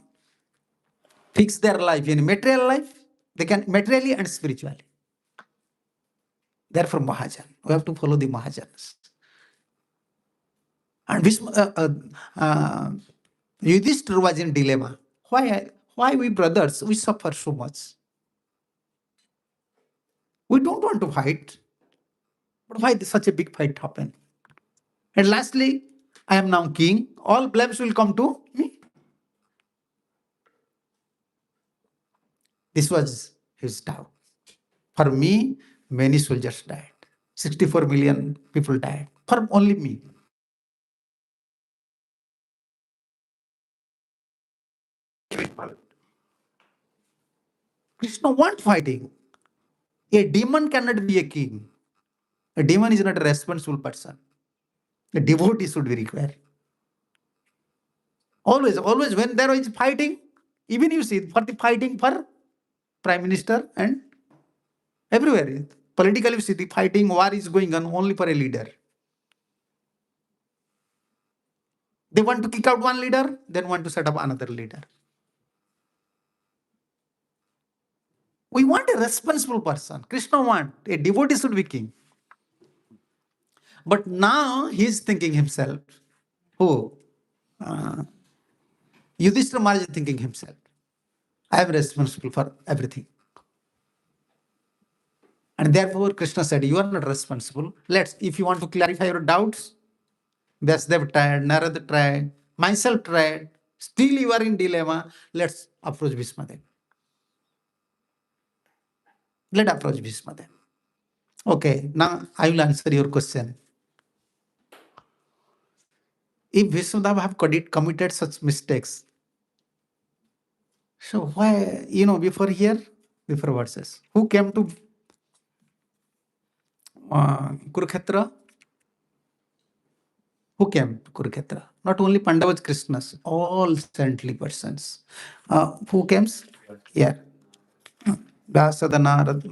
[SPEAKER 5] fix their life in material life. They can materially and spiritually. Therefore, Mahajan. We have to follow the Mahajans. And Yudhishthira was in dilemma. Why we brothers, we suffer so much? We don't want to fight. But why such a big fight happen? And lastly, I am now king. All blames will come to me. This was his doubt. For me, many soldiers died. 64 million people died. For only me. Krishna want fighting. A demon cannot be a king. A demon is not a responsible person. A devotee should be required. Always when there is fighting, even you see for the fighting for prime minister and everywhere. Politically, you see the fighting, war is going on only for a leader. They want to kick out one leader, then want to set up another leader. We want a responsible person. Krishna want a devotee should be king. But now he's thinking himself, Yudhishthira Maharaj is thinking himself, I am responsible for everything. And therefore, Krishna said, you are not responsible. If you want to clarify your doubts, Vyasdev tried, Narada tried, myself tried. Still you are in dilemma. Let's approach Bhismadev. Let approach Bhismadev. Okay, now I will answer your question. If Bhismadev have committed such mistakes, so why, before verses, who came to Kurukshetra? Who came to Kurukshetra? Not only Pandavas, Krishnas, all saintly persons. Who comes? Yeah. Vyasada Narad,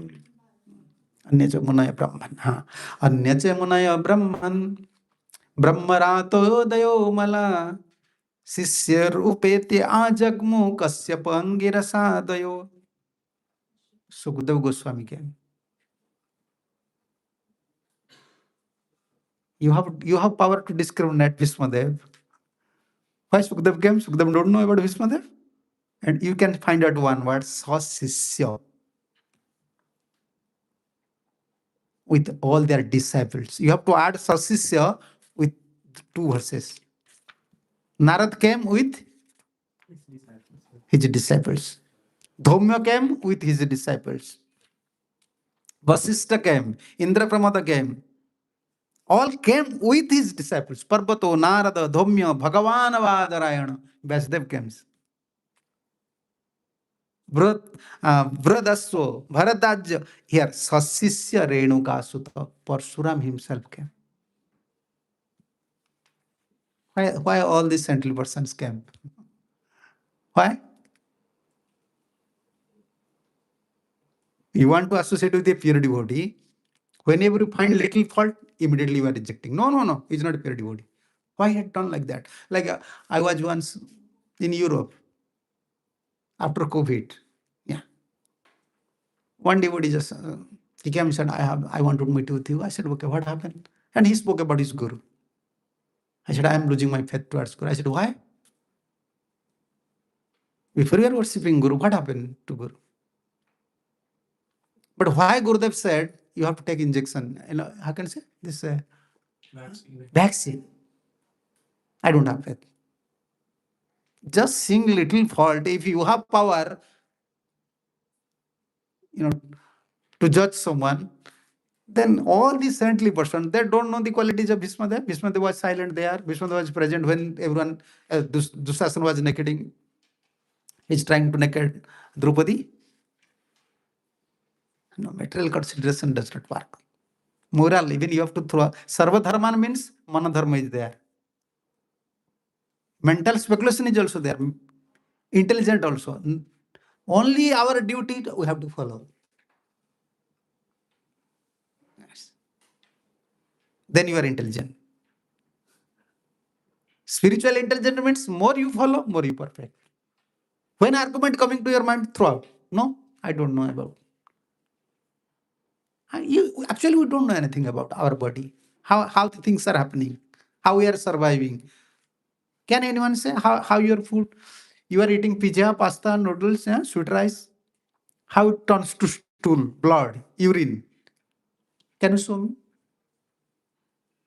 [SPEAKER 5] Anyacha Munaya Brahman. Anyacha Munaya Brahman, Brahmarato Dayo Mala, Sisya Rupeti Ajagmu Kasyapa Angirasa Dayo. Sukdev Goswami came. You have power to discriminate Bhismadev. Why Sukdev came? Sukdev don't know about Bhismadev. And you can find out one word, Sasisya, with all their disciples. You have to add Sasisya with two verses. Narad came with his disciples. Dhaumya came with his disciples. Vasishtha came. Indrapramada came. All came with his disciples. Parvato, Narada, Dhaumya, Bhagavan Vadarayana. Vyasdev came. Vradaswa, Bharadaj. Here, Sasisya Renuka Sutta. Parshuram himself came. Why all these saintly persons came? Why? You want to associate with a pure devotee. Whenever you find little fault, immediately you are rejecting. No, he's not a pure devotee. Why he had done like that? Like I was once in Europe after COVID. Yeah. One devotee just he came and said, I want to meet with you. I said, okay, what happened? And he spoke about his guru. I said, I am losing my faith towards Guru. I said, why? Before you are worshipping Guru, what happened to Guru? But why Gurudev said you have to take injection? How can I say this? Vaccine. I don't have faith. Just seeing little fault. If you have power, to judge someone, then all these saintly persons, they don't know the qualities of Bhismadev. Bhismadev was silent there. Bhismadev was present when everyone, Dusasana was nakeding. He's trying to naked Draupadi. No, material consideration does not work. Moral, even you have to throw. Sarva dharman means manadharma is there. Mental speculation is also there. Intelligent also. Only our duty we have to follow. Yes. Then you are intelligent. Spiritual intelligence means more you follow, more you perfect. When argument coming to your mind, throw out. No, I don't know about. Actually, we don't know anything about our body, how the things are happening, how we are surviving. Can anyone say how your food, you are eating pizza, pasta, noodles, sweet rice, how it turns to stool, blood, urine? Can you show me?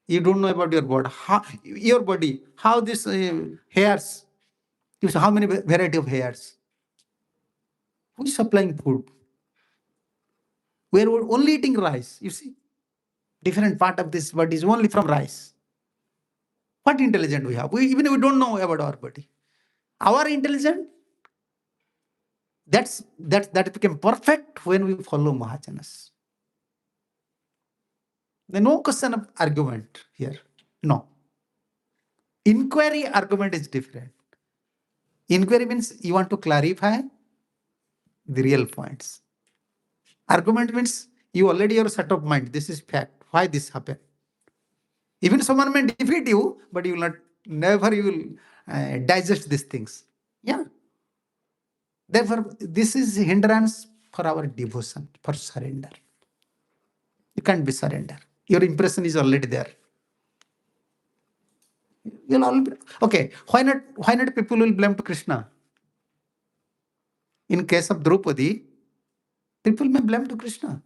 [SPEAKER 5] You don't know about your body, how this hairs, you see how many variety of hairs. Who is supplying food? We're only eating rice, you see. Different part of this body is only from rice. What intelligence we have? We don't know about our body. Our intelligence, that became perfect when we follow Mahajanas. There's no question of argument here. No. Inquiry argument is different. Inquiry means you want to clarify the real points. Argument means you already have a set of mind. This is fact. Why this happened? Even someone may defeat you, but you will never digest these things. Yeah. Therefore, this is hindrance for our devotion, for surrender. You can't be surrender. Your impression is already there. Okay. Why not people will blame to Krishna? In case of Draupadi, people may blame to Krishna.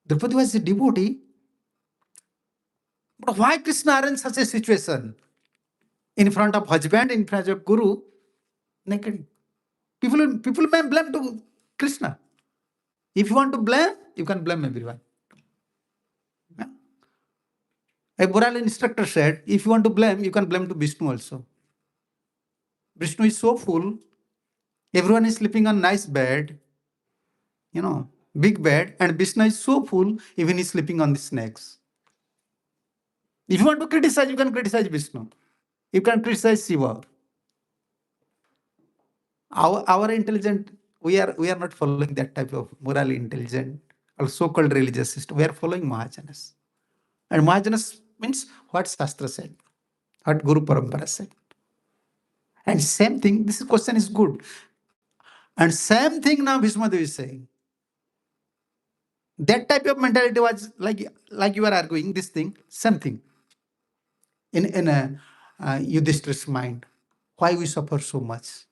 [SPEAKER 5] Draupadi was a devotee, but why Krishna are in such a situation? In front of husband, in front of Guru, naked. People may blame to Krishna. If you want to blame, you can blame everyone. Yeah. A moral instructor said, if you want to blame, you can blame to Vishnu also. Vishnu is so full, everyone is sleeping on nice bed, big bed, and Vishnu is so full, even he's sleeping on the snakes. If you want to criticize, you can criticize Vishnu. You can criticize Shiva. Our intelligent, we are not following that type of morally intelligent or so-called religious system. We are following Mahajanas. And Mahajanas means what Shastra said, what Guru Parampara said. And same thing, this question is good. And same thing now Bhishma Dev is saying. That type of mentality was like you are arguing this thing, same thing. In a Yudhishthira's mind, why we suffer so much?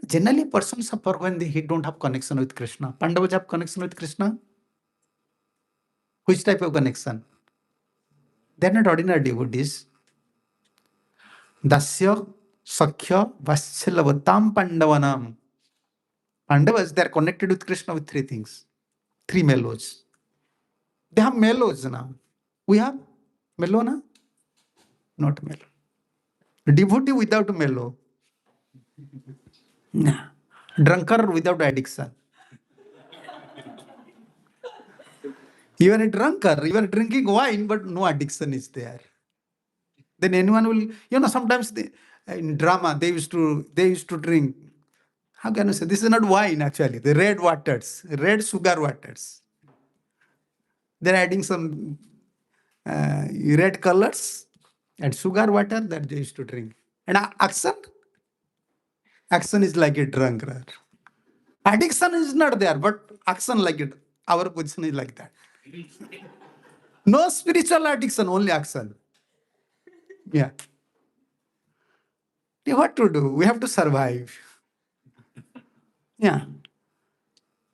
[SPEAKER 5] Generally, person suffer when he don't have connection with Krishna. Pandavas have connection with Krishna. Which type of connection? They're not ordinary devotees. Dasya, Sakhya, Vatshalavatam Pandavanam. Pandavas, they are connected with Krishna with three things. Three mellows. They have mellows now. We have mellow now? Not mellow. Devotee without mellow. Nah. Drunkard without addiction. You are a drunkard, you are drinking wine, but no addiction is there. Then anyone will, sometimes in drama they used to drink. How can I say? This is not wine actually. The red waters, red sugar waters. They're adding some red colors and sugar water that they used to drink. And action is like a drunkard. Addiction is not there, but action like it. Our position is like that. No spiritual addiction, only action. Yeah. What to do? We have to survive. Yeah.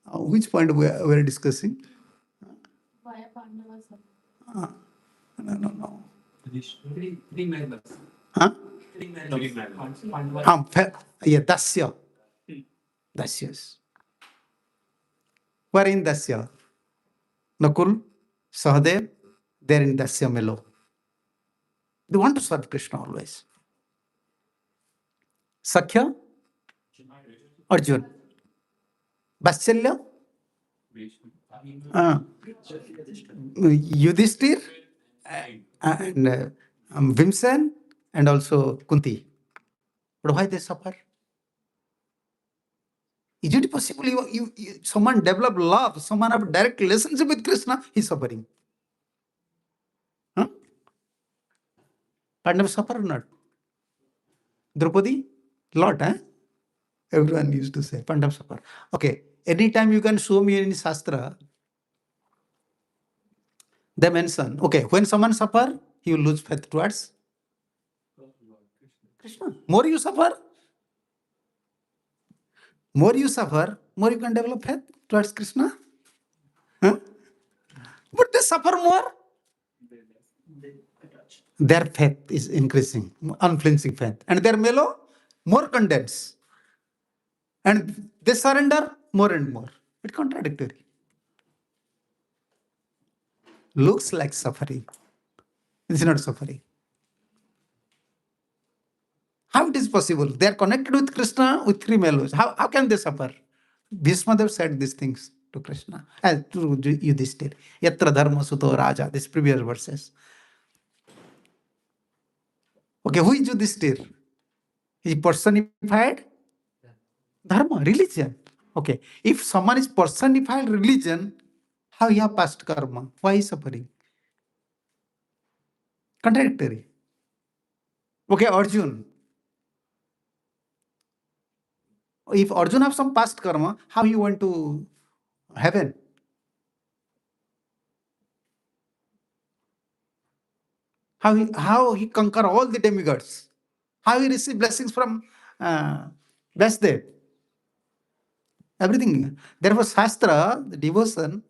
[SPEAKER 5] Which point we're discussing?
[SPEAKER 6] Why are Pandavas?
[SPEAKER 5] No.
[SPEAKER 2] Three members.
[SPEAKER 5] Huh?
[SPEAKER 2] Three members.
[SPEAKER 5] Yeah, Dasya. Dasyas. Where in Dasya? Nakul, Sahadev, they're in Dasya Melo. They want to serve Krishna always. Sakhya, Arjun. Vatshalya, Yudhishthir, and Vimsen, and also Kunti. But why they suffer? Is it possible someone develop love, someone have direct relationship with Krishna, he's suffering? Huh? Pandava suffer or not? Draupadi? Lot, eh? Everyone used to say, Pandava suffer. Okay, anytime you can show me in Shastra, they mention, okay, when someone suffer, he will lose faith towards Krishna. More you suffer, more you can develop faith towards Krishna. Huh? But they suffer more. Their faith is increasing, unflinching faith. And their mellow, more condensed. And they surrender more and more. It's contradictory. Looks like suffering. It's not suffering. How it is possible? They are connected with Krishna with three mellows. How can they suffer? Bhishmadev said these things to Krishna, to Yudhishthir. Yatra dharma suto raja, these previous verses. Okay, who is Yudhishthir? He personified dharma, religion. Okay, if someone is personified religion, how he have past karma? Why is suffering? Contradictory. Okay, Arjun. If Arjun have some past karma, how he went to heaven? How he conquer all the demigods. How he receive blessings from Vasudev. Everything. Therefore, Shastra, the devotion,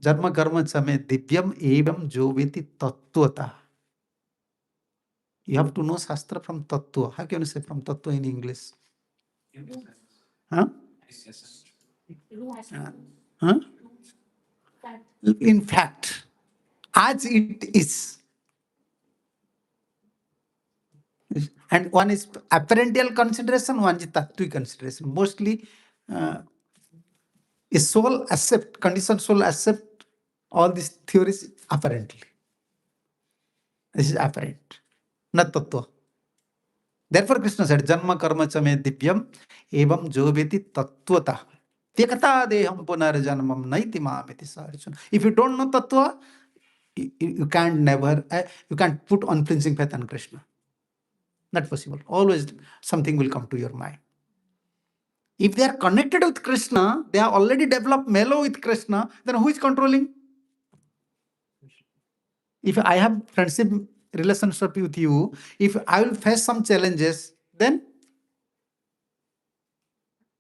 [SPEAKER 5] Jarma Karma Chame Divyam Evam Joviti Tattvata. You have to know Shastra from Tattva. How can you say from Tattva in English? Huh? Huh? In fact, as it is. And one is apparential consideration, one is tattvic consideration. Mostly, a soul accept, conditioned soul accept all these theories apparently. This is apparent, not tattva. Therefore, Krishna said, Janma karma chame divyam evam joveti tattvata. Tyakata deham punarjanmam naiti mamiti sarjun. If you don't know tattva, you can't never, you can't put unflinching faith on Krishna. Not possible. Always something will come to your mind. If they are connected with Krishna, they have already developed mellow with Krishna, then who is controlling? If I have friendship relationship with you, if I will face some challenges, then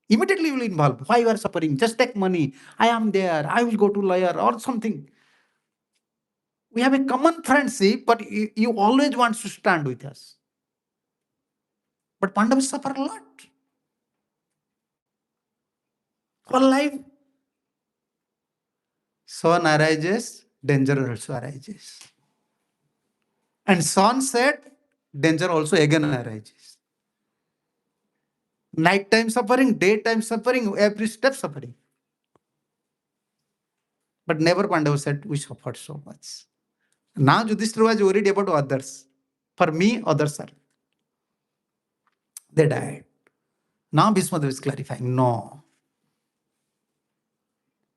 [SPEAKER 5] immediately you will involve. Why you are suffering? Just take money. I am there. I will go to lawyer or something. We have a common friendship, but you always want to stand with us. But Pandavas suffer a lot. For life, sun arises, danger also arises. And sun set, danger also again arises. Nighttime suffering, daytime suffering, every step suffering. But never Pandava said, we suffered so much. Now Yudhishthira was worried about others. For me, others are. They died. Now Bhishma is clarifying, no.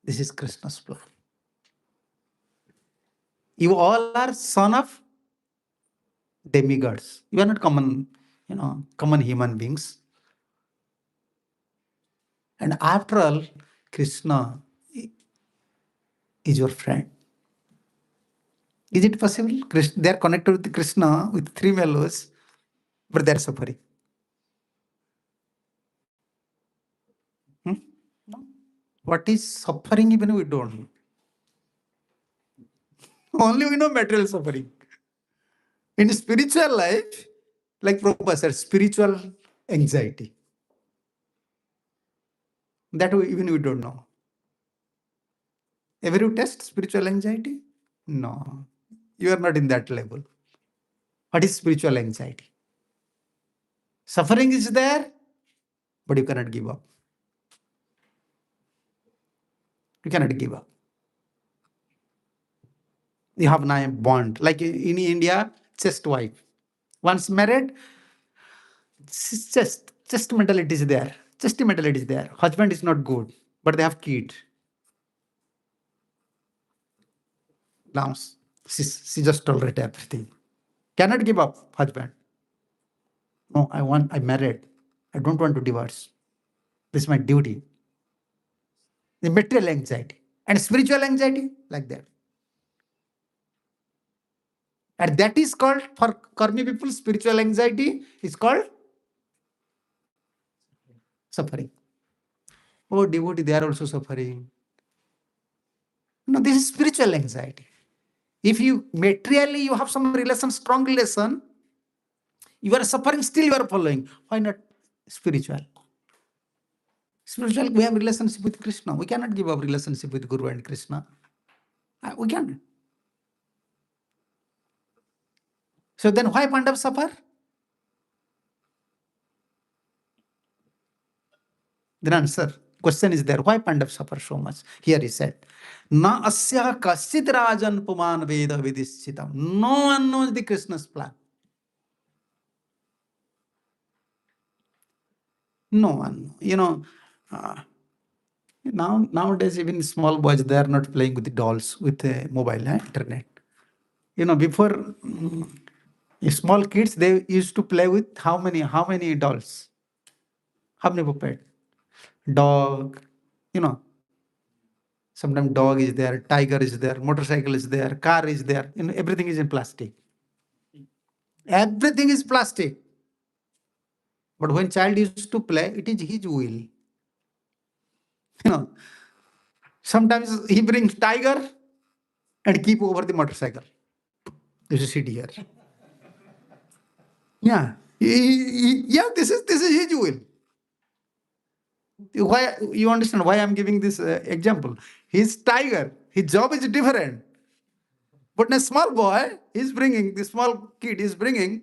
[SPEAKER 5] This is Krishna's plan. You all are son of demigods. You are not common, common human beings. And after all, Krishna is your friend. Is it possible? They are connected with Krishna with three mellows, but they are suffering. No. What is suffering even we don't know. Only we know material suffering. In spiritual life, like Prabhupada said, spiritual anxiety. That even we don't know. Ever you test spiritual anxiety? No. You are not in that level. What is spiritual anxiety? Suffering is there, but you cannot give up. You cannot give up. You have now a bond. Like in India, just wife. Once married, just mentality is there. Just mentality is there. Husband is not good, but they have kid. Now she just tolerate everything. Cannot give up husband. No, I married. I don't want to divorce. This is my duty. The material anxiety and spiritual anxiety, like that. And that is called, for karmi people, spiritual anxiety is called suffering. Oh, devotee, they are also suffering. No, this is spiritual anxiety. If you materially you have some relation, strong relation, you are suffering, still you are following. Why not spiritual? Spiritual, we have relationship with Krishna. We cannot give up relationship with Guru and Krishna. We can't. So then why Pandavas suffer? Then answer. Question is there. Why Pandavas suffer so much? Here he said, Na asya kasit rajan puman veda vidischitam. No one knows the Krishna's plan. No one. Nowadays, even small boys, they are not playing with the dolls, with the mobile, internet. Before, small kids, they used to play with how many dolls? How many puppet? Dog, sometimes dog is there, tiger is there, motorcycle is there, car is there, everything is in plastic. Everything is plastic. But when child used to play, it is his will. Sometimes he brings tiger and keep over the motorcycle. You should sit here. Yeah. Yeah, this is his will. Why you understand why I'm giving this example? His tiger, his job is different. But a small boy is bringing, the small kid is bringing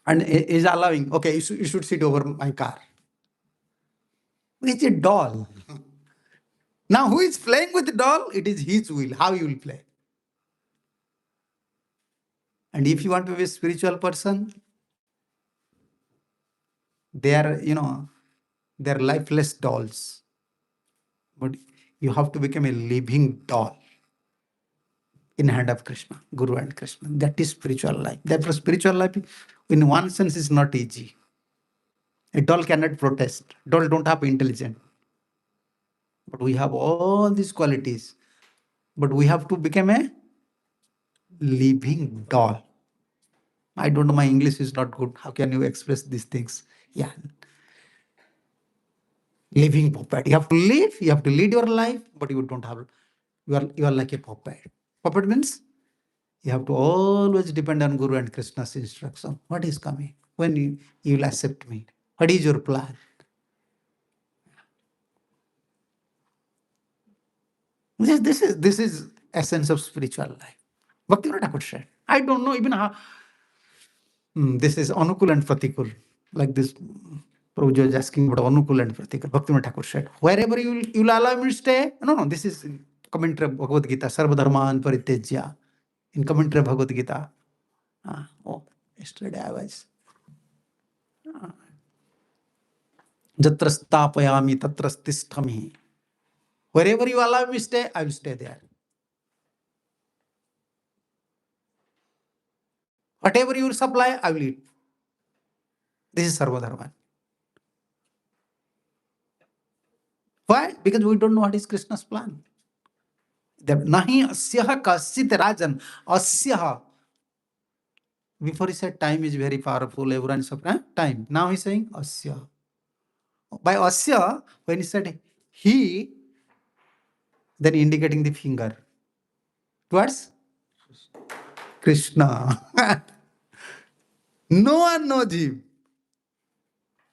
[SPEAKER 5] and is allowing, okay, you should sit over my car. It's a doll. Now, who is playing with the doll? It is his will, how you will play. And if you want to be a spiritual person, they are, they're lifeless dolls. But you have to become a living doll in hand of Krishna, Guru and Krishna. That is spiritual life. Therefore, spiritual life, in one sense, is not easy. A doll cannot protest. Doll don't have intelligence. But we have all these qualities. But we have to become a living doll. I don't know, my English is not good. How can you express these things? Yeah. Living puppet. You have to live, you have to lead your life, but you don't have, you are like a puppet. Puppet means you have to always depend on Guru and Krishna's instruction. What is coming? When you will accept me? What is your plan? This is essence of spiritual life. Bhaktivinoda Thakur said. I don't know even how. This is Anukul and Pratikul. Like this, Prabhuji was asking about Anukul and Pratikul. Bhaktivinoda Thakur said, wherever you will allow me to stay. No, this is commentary of Bhagavad Gita. Sarva dharman paritejya. In commentary of Bhagavad Gita. Yesterday I was. Jatra stapayami tatra tisthami. Wherever you allow me to stay, I will stay there. Whatever you will supply, I will eat. This is Sarva dharman. Why? Because we don't know what is Krishna's plan. Nahi asyaha kasit rajan. Asyaha. Before he said time is very powerful, everyone is time. Now he's saying asya. By asya, when he said he, then indicating the finger towards Krishna. No one knows him.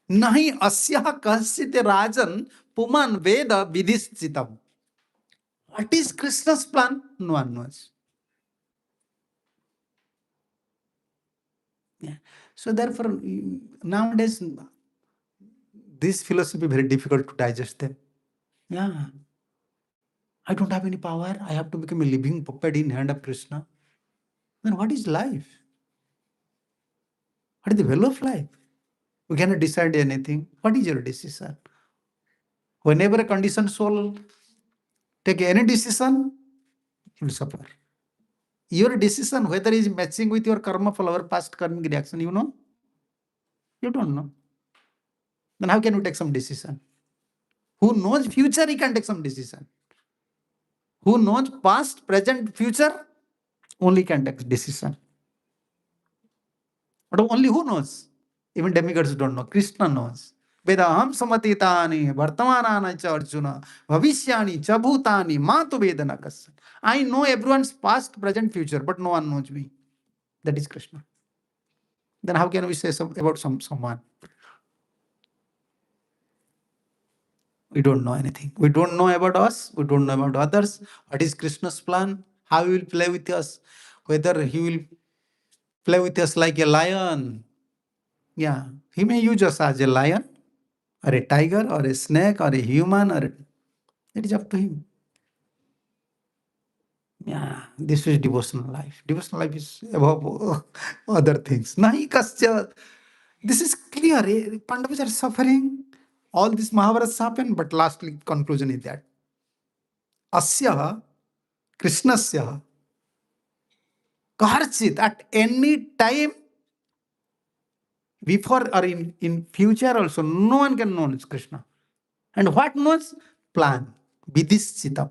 [SPEAKER 5] Nahi asya kasit rajan puman veda vidhischitam. What is Krishna's plan? No one knows. Yeah. So therefore, nowadays, this philosophy very difficult to digest them. Yeah. I don't have any power. I have to become a living puppet in hand of Krishna. Then what is life? What is the value of life? We cannot decide anything. What is your decision? Whenever a conditioned soul take any decision, you will suffer. Your decision, whether it is matching with your karma phala or past karmic reaction, you know? You don't know. Then how can you take some decision? Who knows future, he can take some decision. Who knows past, present, future, only can take decision. But only who knows? Even demigods don't know. Krishna knows. Vedaham samatitani vartamanana cha arjuna bhavishyani cha bhutani matu vedana kasya. I know everyone's past, present, future, but no one knows me. That is Krishna. Then how can we say about someone? We don't know anything. We don't know about us. We don't know about others. What is Krishna's plan? How he will play with us? Whether he will play with us like a lion. Yeah, he may use us as a lion or a tiger or a snake or a human, or it is up to him. Yeah, this is devotional life. Devotional life is above other things. Nahi kasya. This is clear. Pandavas are suffering. All this Mahabharata happened, but lastly conclusion is that asya Krishnasya karchit at any time before or in future also, no one can know it's Krishna. And what knows? Plan. Vidhischitam.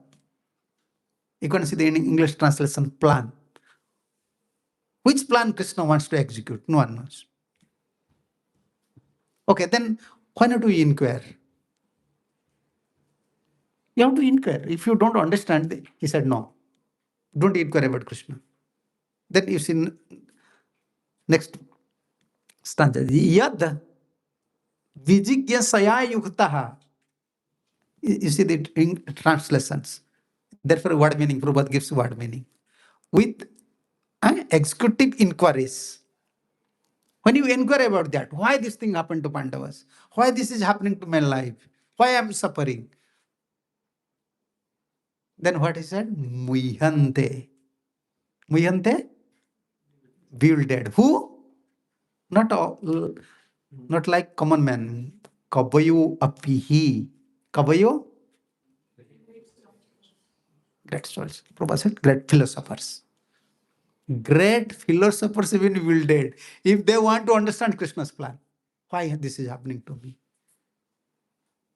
[SPEAKER 5] You can see the English translation plan. Who Which plan Krishna wants to execute? No one knows. Okay, then why not we inquire? You have to inquire. If you don't understand, he said, no, don't inquire about Krishna. Then you see next stanza. Yad vijigyasaya yuktaha. You see the translations. Therefore, word meaning, Prabhupada gives word meaning. With executive inquiries. When you inquire about that, why this thing happened to Pandavas? Why this is happening to my life? Why I am suffering? Then what he said? Muhyante. Muhyante? Bewildered. Who? Not all, not like common man. Kavayo apihi. Kavayo? Great souls. Prabhupada said, great philosophers. Great philosophers even bewildered. If they want to understand Krishna's plan, why this is happening to me?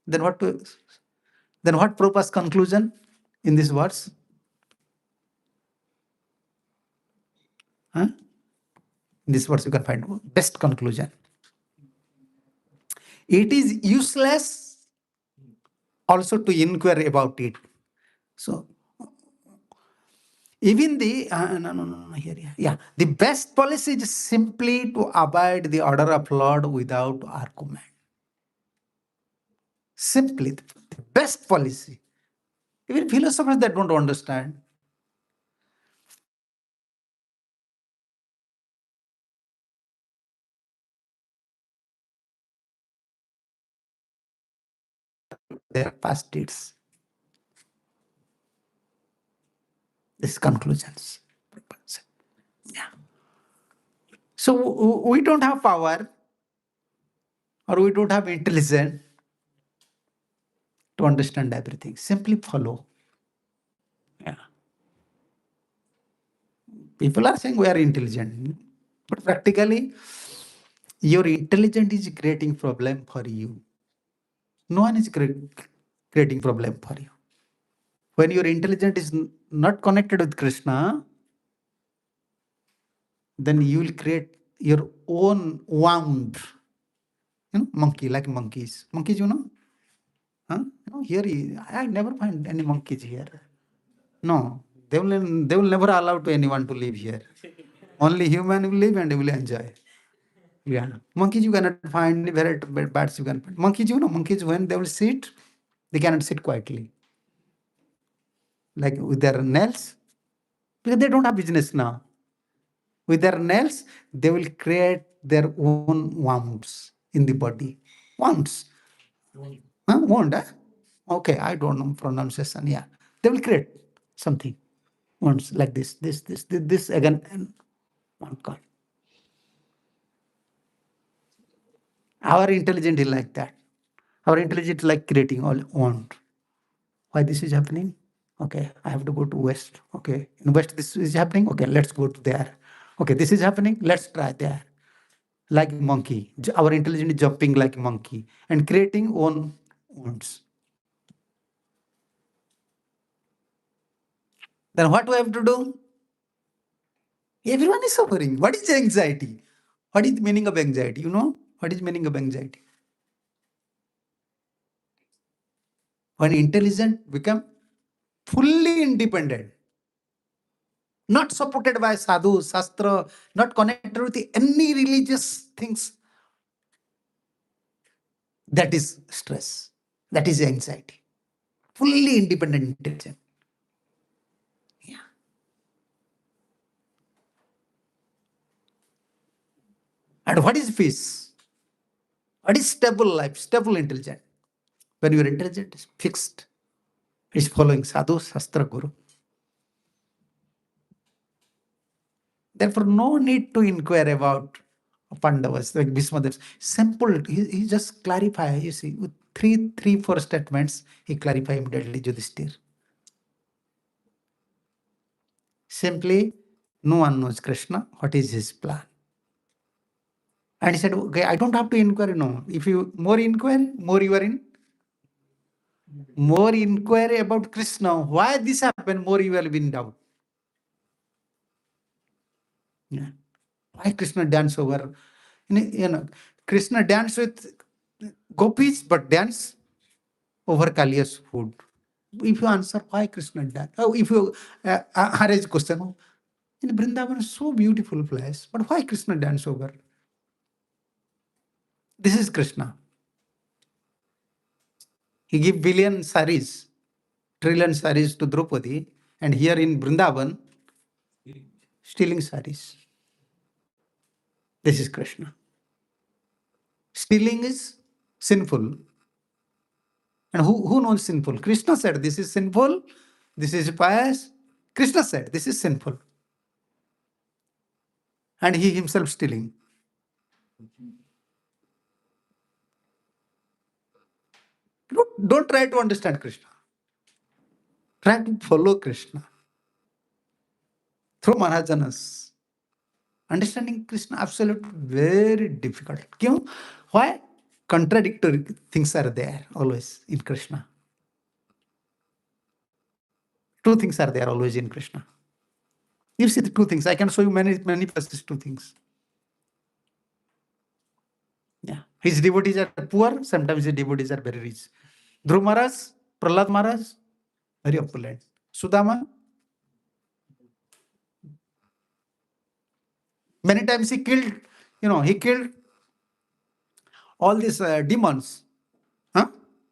[SPEAKER 5] Then what Prabhupada's conclusion in this verse? Huh? In this verse you can find best conclusion. It is useless also to inquire about it. So even the the best policy is simply to abide the order of Lord without argument. Simply the best policy. Even philosophers that don't understand. Their past deeds. These conclusions. Yeah. So we don't have power or we don't have intelligence to understand everything. Simply follow. Yeah. People are saying we are intelligent, but practically your intelligence is creating problem for you. No one is creating problem for you. When your intelligence is not connected with Krishna, then you will create your own wound. Monkey, like monkeys. Monkeys, Huh? Here, I never find any monkeys here. No, they will never allow to anyone to live here. Only human will live and will enjoy. Yeah. Monkeys you cannot find, very bats you can find. Monkeys, monkeys when they will sit, they cannot sit quietly. Like with their nails, because they don't have business now. With their nails, they will create their own wounds in the body. Wounds. Huh? Wound, eh? Okay, I don't know pronunciation. Yeah. They will create something. Wounds like this again. And one God. Our intelligence is like that. Our intelligence is like creating all wound. Why this is happening? Okay, I have to go to west. Okay, in west this is happening. Okay, let's go to there. Okay, this is happening. Let's try there. Like monkey, our intelligence is jumping like monkey and creating own wounds. Then what do I have to do? Everyone is suffering. What is anxiety? What is the meaning of anxiety? What is meaning of anxiety? When intelligent become fully independent, not supported by sadhu, shastra, not connected with any religious things, that is stress. That is anxiety. Fully independent intelligent. Yeah. And what is peace? What is stable life, stable intelligence? When your intelligence is fixed, is following sadhu, shastra, guru. Therefore, no need to inquire about Pandavas, like Bhismadev. Simple, he just clarify, you see, with three, four statements, he clarify immediately Yudhishthir. Simply, no one knows Krishna, what is his plan. And he said, okay, I don't have to inquire, no. If you more inquire, more you are in. More inquiry about Krishna, why this happened, more you will be in doubt. Yeah. Why Krishna dance over? Krishna dance with gopis, but dance over Kalia's food. If you answer why Krishna dance, if you raise question, in Vrindavan is so beautiful place, but why Krishna dance over? This is Krishna. He give billion saris, trillion saris to Draupadi, and here in Vrindavan, stealing saris. This is Krishna. Stealing is sinful. And who knows sinful? Krishna said this is sinful, this is pious. Krishna said this is sinful. And he himself stealing. Don't try to understand Krishna. Try to follow Krishna. Through Mahajanas. Understanding Krishna absolutely very difficult. Why? Contradictory things are there always in Krishna. Two things are there always in Krishna. You see the two things. I can show you many places, two things. Yeah. His devotees are poor, sometimes his devotees are very rich. Dhruv Maharaj, Prahlad Maharaj, very opulent. Sudama, many times he killed all these demons. Huh?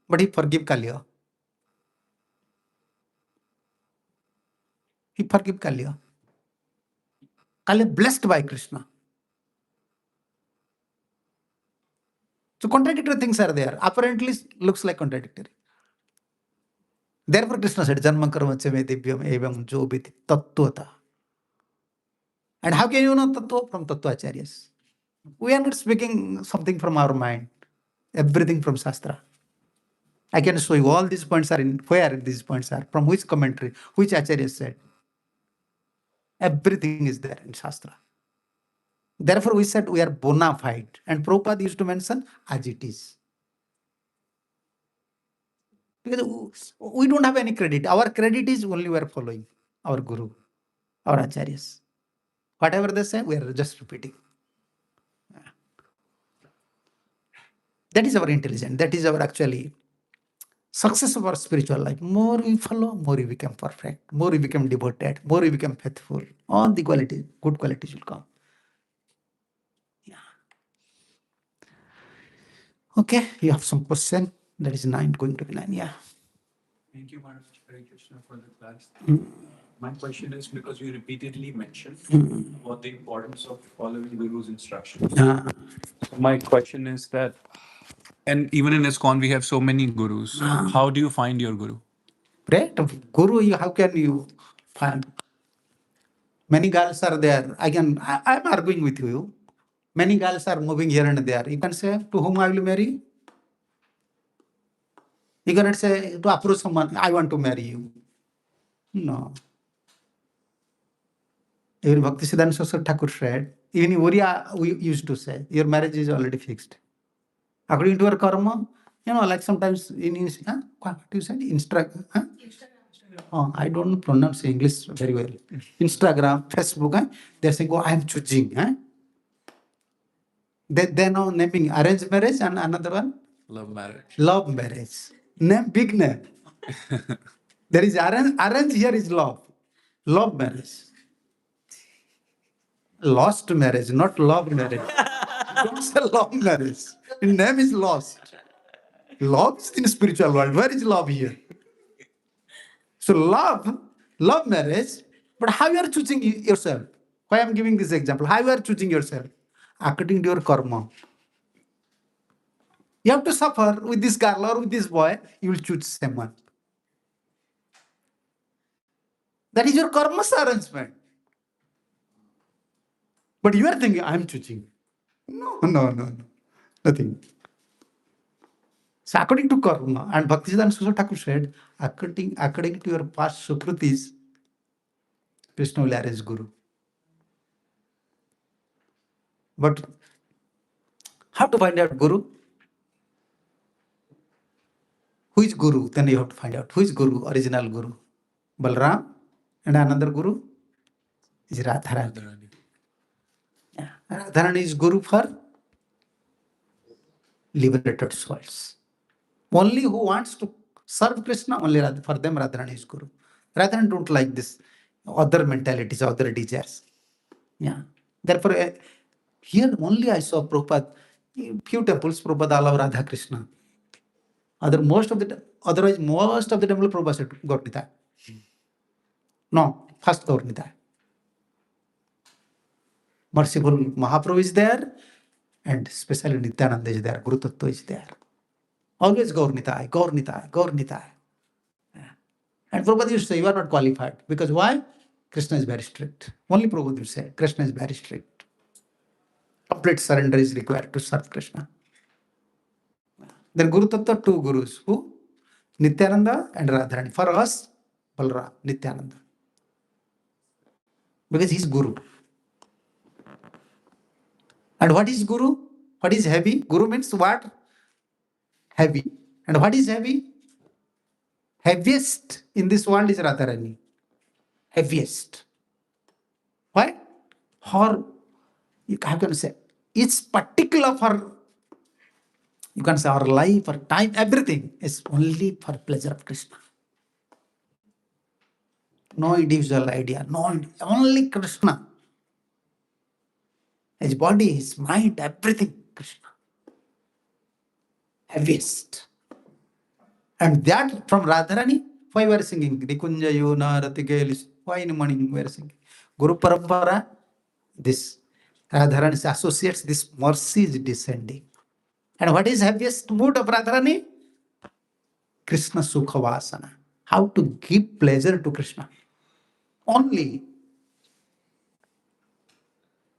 [SPEAKER 5] But he forgave Kaliya. He forgave Kaliya. Kaliya blessed by Krishna. So contradictory things are there. Apparently looks like contradictory. Therefore Krishna said, Janma karma chame divyam evam jo viti tattvata. And how can you know tattva? From tattva acharyas. We are not speaking something from our mind. Everything from Shastra. I can show you all these points are in where these points are, from which commentary, which acharya said. Everything is there in Shastra. Therefore, we said we are bona fide. And Prabhupada used to mention as it is. Because we don't have any credit. Our credit is only we are following our Guru, our acharyas. Whatever they say, we are just repeating. That is our intelligence. That is our actually success of our spiritual life. More we follow, more we become perfect. More we become devoted. More we become faithful. All the qualities, good qualities will come. Yeah. Okay, you have some question. That is 9 going to be 9. Yeah.
[SPEAKER 1] Thank you, Maharaj. Hare Krishna, for the class. My question is because you repeatedly mentioned about the importance of following Guru's instructions. So my question is that, and even in ISKCON we have so many gurus. How do you find your guru?
[SPEAKER 5] Right? Guru, how can you find? Many girls are there. I'm arguing with you. Many girls are moving here and there. You can say, to whom I will marry? You cannot say, to approach someone, I want to marry you. No. Even Bhakti Siddhanta Saraswati Thakur said, even in Oriya, we used to say, your marriage is already fixed. According to your karma, like sometimes what you said? Instagram. Oh, I don't pronounce English very well. Instagram, Facebook, they're saying, oh, I'm choosing. They're now naming arranged marriage and another one?
[SPEAKER 1] Love marriage.
[SPEAKER 5] Love marriage. Name, big name. There is arrange, here is love. Love marriage. Lost marriage, not love marriage. Don't say love marriage. The name is lost. Love is in spiritual world. Where is love here? So love marriage, but how you are choosing yourself? Why I am giving this example? How you are choosing yourself? According to your karma. You have to suffer with this girl or with this boy, you will choose someone. That is your karma's arrangement. But you are thinking, I am choosing. No. Nothing. So according to karma, and Bhaktisiddhanta Saraswati Thakur said, according to your past sukritis, Krishna will arrange Guru. But how to find out Guru? Who is Guru? Then you have to find out who is Guru, original Guru. Balram, and another Guru is Radharani. Yeah. Radharani is Guru for liberated souls. Only who wants to serve Krishna, only for them Radharani is Guru. Radharani don't like this other mentalities, other desires. Yeah. Therefore, here only I saw Prabhupada, few temples, Prabhupada allow Radha Krishna. Otherwise, most of the temple Prabhupada said Gaurnita. No, first Gaurnita. Merciful Mahaprabhu is there, and especially Nityananda is there, Guru Tattva is there. Always Gaurnita, Gaurnita, Gaurnita. And Prabhupada used to say, you are not qualified. Because why? Krishna is very strict. Only Prabhupada will say, Krishna is very strict. Complete surrender is required to serve Krishna. Then Guru Tattva, two gurus. Who? Nityananda and Radharani. For us, Balram, Nityananda. Because he is Guru. And what is Guru? What is heavy? Guru means what? Heavy. And what is heavy? Heaviest in this world is Radharani. Heaviest. Why? Her, how can I say? It's particular for, you can say, our life, our time, everything is only for pleasure of Krishna. No individual idea, no, only Krishna. His body, his mind, everything, Krishna. Heaviest. And that from Radharani, why we are singing? Nikunja Yona Ratigelis. Why in the morning we are singing? Guru Parampara, this Radharani associates this mercy is descending. And what is heaviest mood of Radharani? Krishna Sukhavasana. How to give pleasure to Krishna. Only.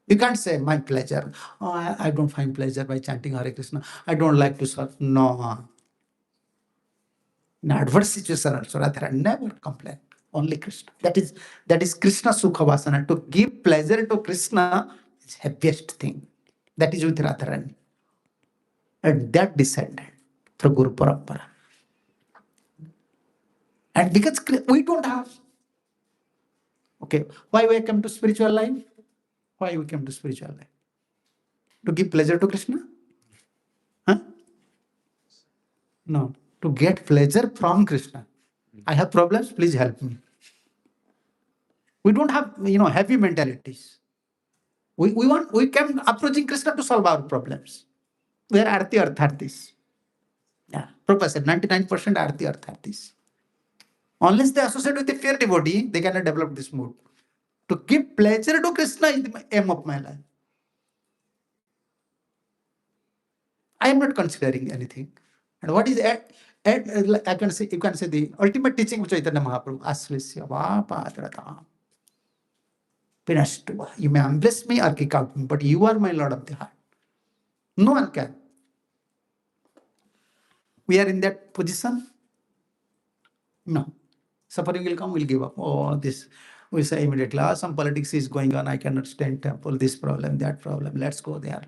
[SPEAKER 5] You can't say my pleasure. Oh, I don't find pleasure by chanting Hare Krishna. I don't like to serve. No. In adverse situation also, Radharani never complain. Only Krishna. That is Krishna Sukhavasana. To give pleasure to Krishna is happiest thing. That is with Radharani. And that descended through Guru Parampara. And because we don't have. Okay, why we come to spiritual life? Why we came to spiritual life? To give pleasure to Krishna? Huh? No, to get pleasure from Krishna. I have problems, please help me. We don't have, heavy mentalities. We came approaching Krishna to solve our problems. We are arti arthartis. Yeah, Prabhupada said 99% arti arthartis. Unless they associate with a fair devotee, they cannot develop this mood. To give pleasure to Krishna is the aim of my life. I am not considering anything. And what is I can say, you can say the ultimate teaching of Chaitanya Mahaprabhu, Aslisya Vapadrata. Pinashtuva. You may bless me or kick out me, but you are my Lord of the heart. No one can. We are in that position? No. Suffering will come, we'll give up. Oh, this, we say immediately, some politics is going on, I cannot stand temple, this problem, that problem, let's go there.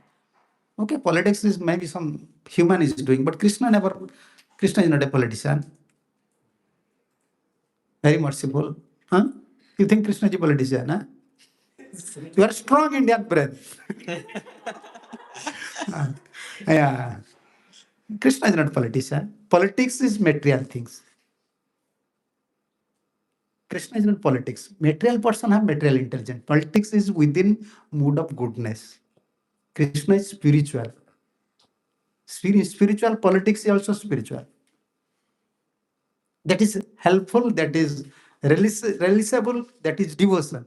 [SPEAKER 5] Okay, politics is maybe some human is doing, but Krishna is not a politician. Very merciful. Huh? You think Krishna is a politician? Huh? You are strong Indian brain. Yeah. Krishna is not a politician. Politics is material things. Krishna is not politics. Material person have material intelligence. Politics is within mood of goodness. Krishna is spiritual. Spiritual politics is also spiritual. That is helpful, that is releasable, that is devotion.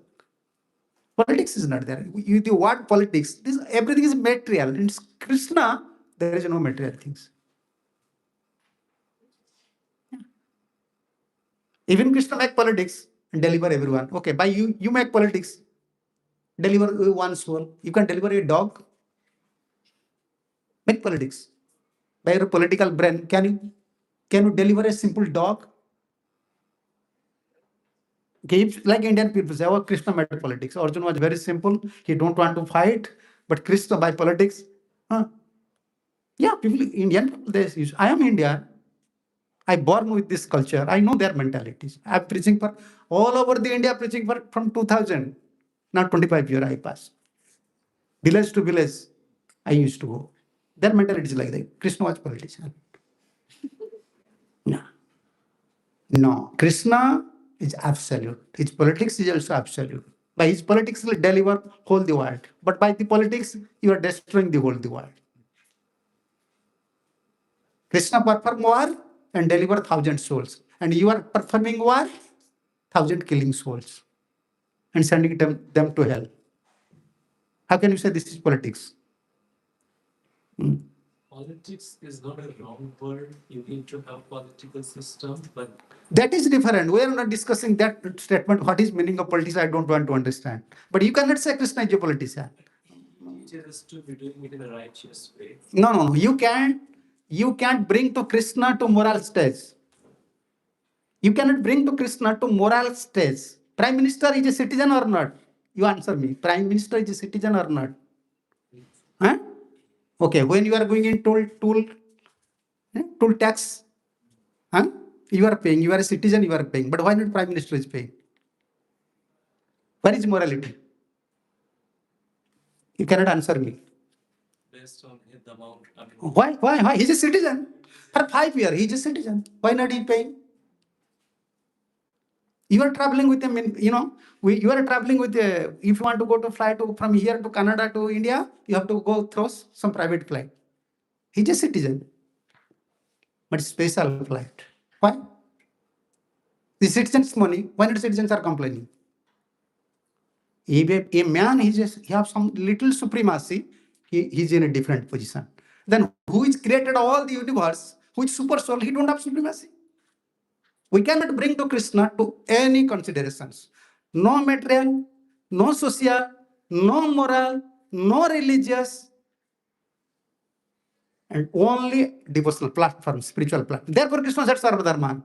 [SPEAKER 5] Politics is not there. The word politics, everything is material. In Krishna, there is no material things. Even Krishna make politics and deliver everyone. Okay, by you make politics, deliver one soul. You can deliver a dog. Make politics. By your political brain, can you deliver a simple dog? Okay, like Indian people say, oh, Krishna made politics. Arjuna was very simple. He don't want to fight, but Krishna by politics. Huh? Yeah, Indian people, they use. I am Indian. I born with this culture. I know their mentalities. I'm preaching for all over the India, preaching for from 2000. Now 25 years I passed. Village to village, I used to go. Their mentality is like that. Krishna was politician. No. No. Krishna is absolute. His politics is also absolute. By his politics, will deliver whole the world. But by the politics, you are destroying the whole the world. Krishna perform war and deliver 1,000 souls. And you are performing war, 1,000 killing souls and sending them to hell. How can you say this is politics?
[SPEAKER 2] Politics is not a wrong word. You need to have political system, but
[SPEAKER 5] That is different. We are not discussing that statement. What is meaning of politics? I don't want to understand. But you cannot say Krishna is a politician.
[SPEAKER 2] it is to be doing it in a righteous way.
[SPEAKER 5] No, no, no. You can't bring to Krishna to moral stage. You cannot bring to Krishna to moral stage. Prime Minister is a citizen or not? You answer me. Prime Minister is a citizen or not? Huh? Okay, when you are going in toll tax, huh? You are paying. You are a citizen. You are paying. But why not Prime Minister is paying? Where is morality? You cannot answer me.
[SPEAKER 2] Based on the amount. I mean,
[SPEAKER 5] Why? He's a citizen. For 5 years, he's a citizen. Why not he paying? You are traveling with him, you are traveling with, if you want to go to fly from here to Canada to India, you have to go through some private flight. He's a citizen, but special flight. Why? The citizens' money, why not citizens are complaining? If a man, he have some little supremacy, he's in a different position. Then who is created all the universe, who is super soul, he don't have supremacy. We cannot bring to Krishna to any considerations. No material, no social, no moral, no religious, and only devotional platform, spiritual platform. Therefore, Krishna said, Sarvadharman.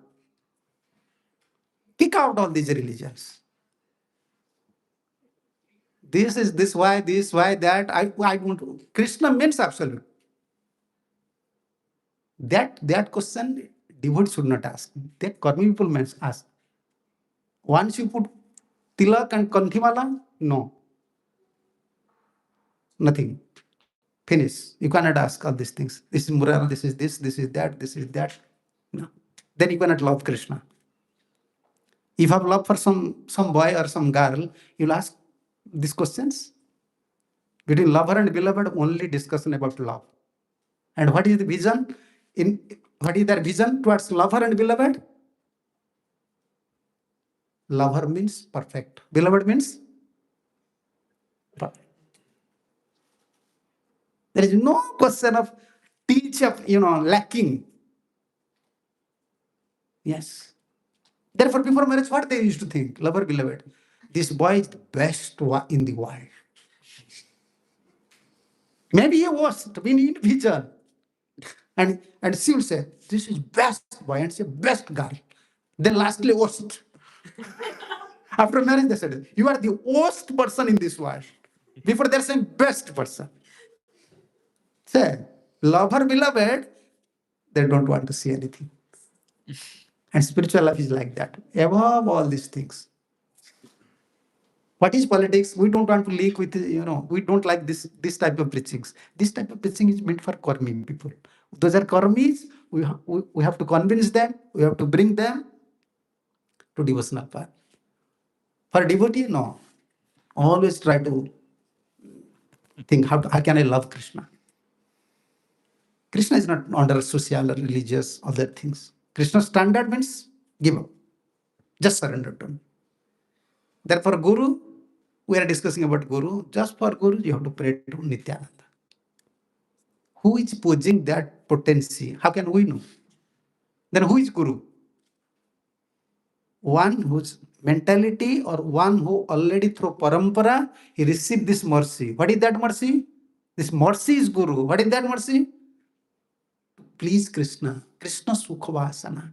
[SPEAKER 5] Kick out all these religions. This, why, that. I want to. Krishna means absolute. That question, devotees should not ask. That karmi people must ask. Once you put tilak and kanthimala, no. Nothing. Finish. You cannot ask all these things. This is moral, this is this is that, this is that. No. Then you cannot love Krishna. If you have love for some boy or some girl, you'll ask these questions. Between lover and beloved, only discussion about love. And what is the vision? What is their vision towards lover and beloved? Lover means perfect. Beloved means perfect. There is no question of teach of lacking. Yes. Therefore, before marriage, what they used to think? Lover, beloved. This boy is the best in the world. Maybe he was, we need vision. And she will say, this is best boy, and she best girl. Then lastly, worst. After marriage, they said, you are the worst person in this world. Before they're saying best person. Say, lover, beloved, they don't want to see anything. And spiritual life is like that. Above all these things. What is politics? We don't want to link with, we don't like this type of preachings. This type of preaching is meant for karmi people. Those are karmis. We have to convince them. We have to bring them to devotional path. For devotee, no. Always try to think, how can I love Krishna? Krishna is not under social or religious other things. Krishna's standard means give up. Just surrender to him. Therefore, Guru, we are discussing about Guru. Just for Guru, you have to pray to Nityananda. Who is posing that potency? How can we know? Then who is Guru? One whose mentality or one who already through parampara, he received this mercy. What is that mercy? This mercy is Guru. What is that mercy? Please Krishna. Krishna Sukhavasana.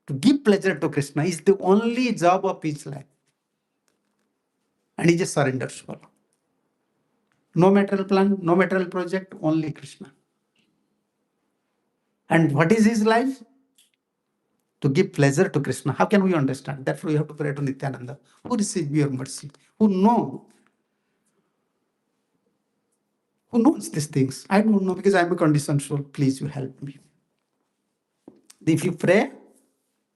[SPEAKER 5] To give pleasure to Krishna is the only job of his life. And he just surrenders for. No material plan, no material project, only Krishna. And what is his life? To give pleasure to Krishna. How can we understand? Therefore, we have to pray to Nityananda, who receive your mercy, who know Who knows these things? I don't know because I'm a conditioned soul. Please, you help me. If you pray,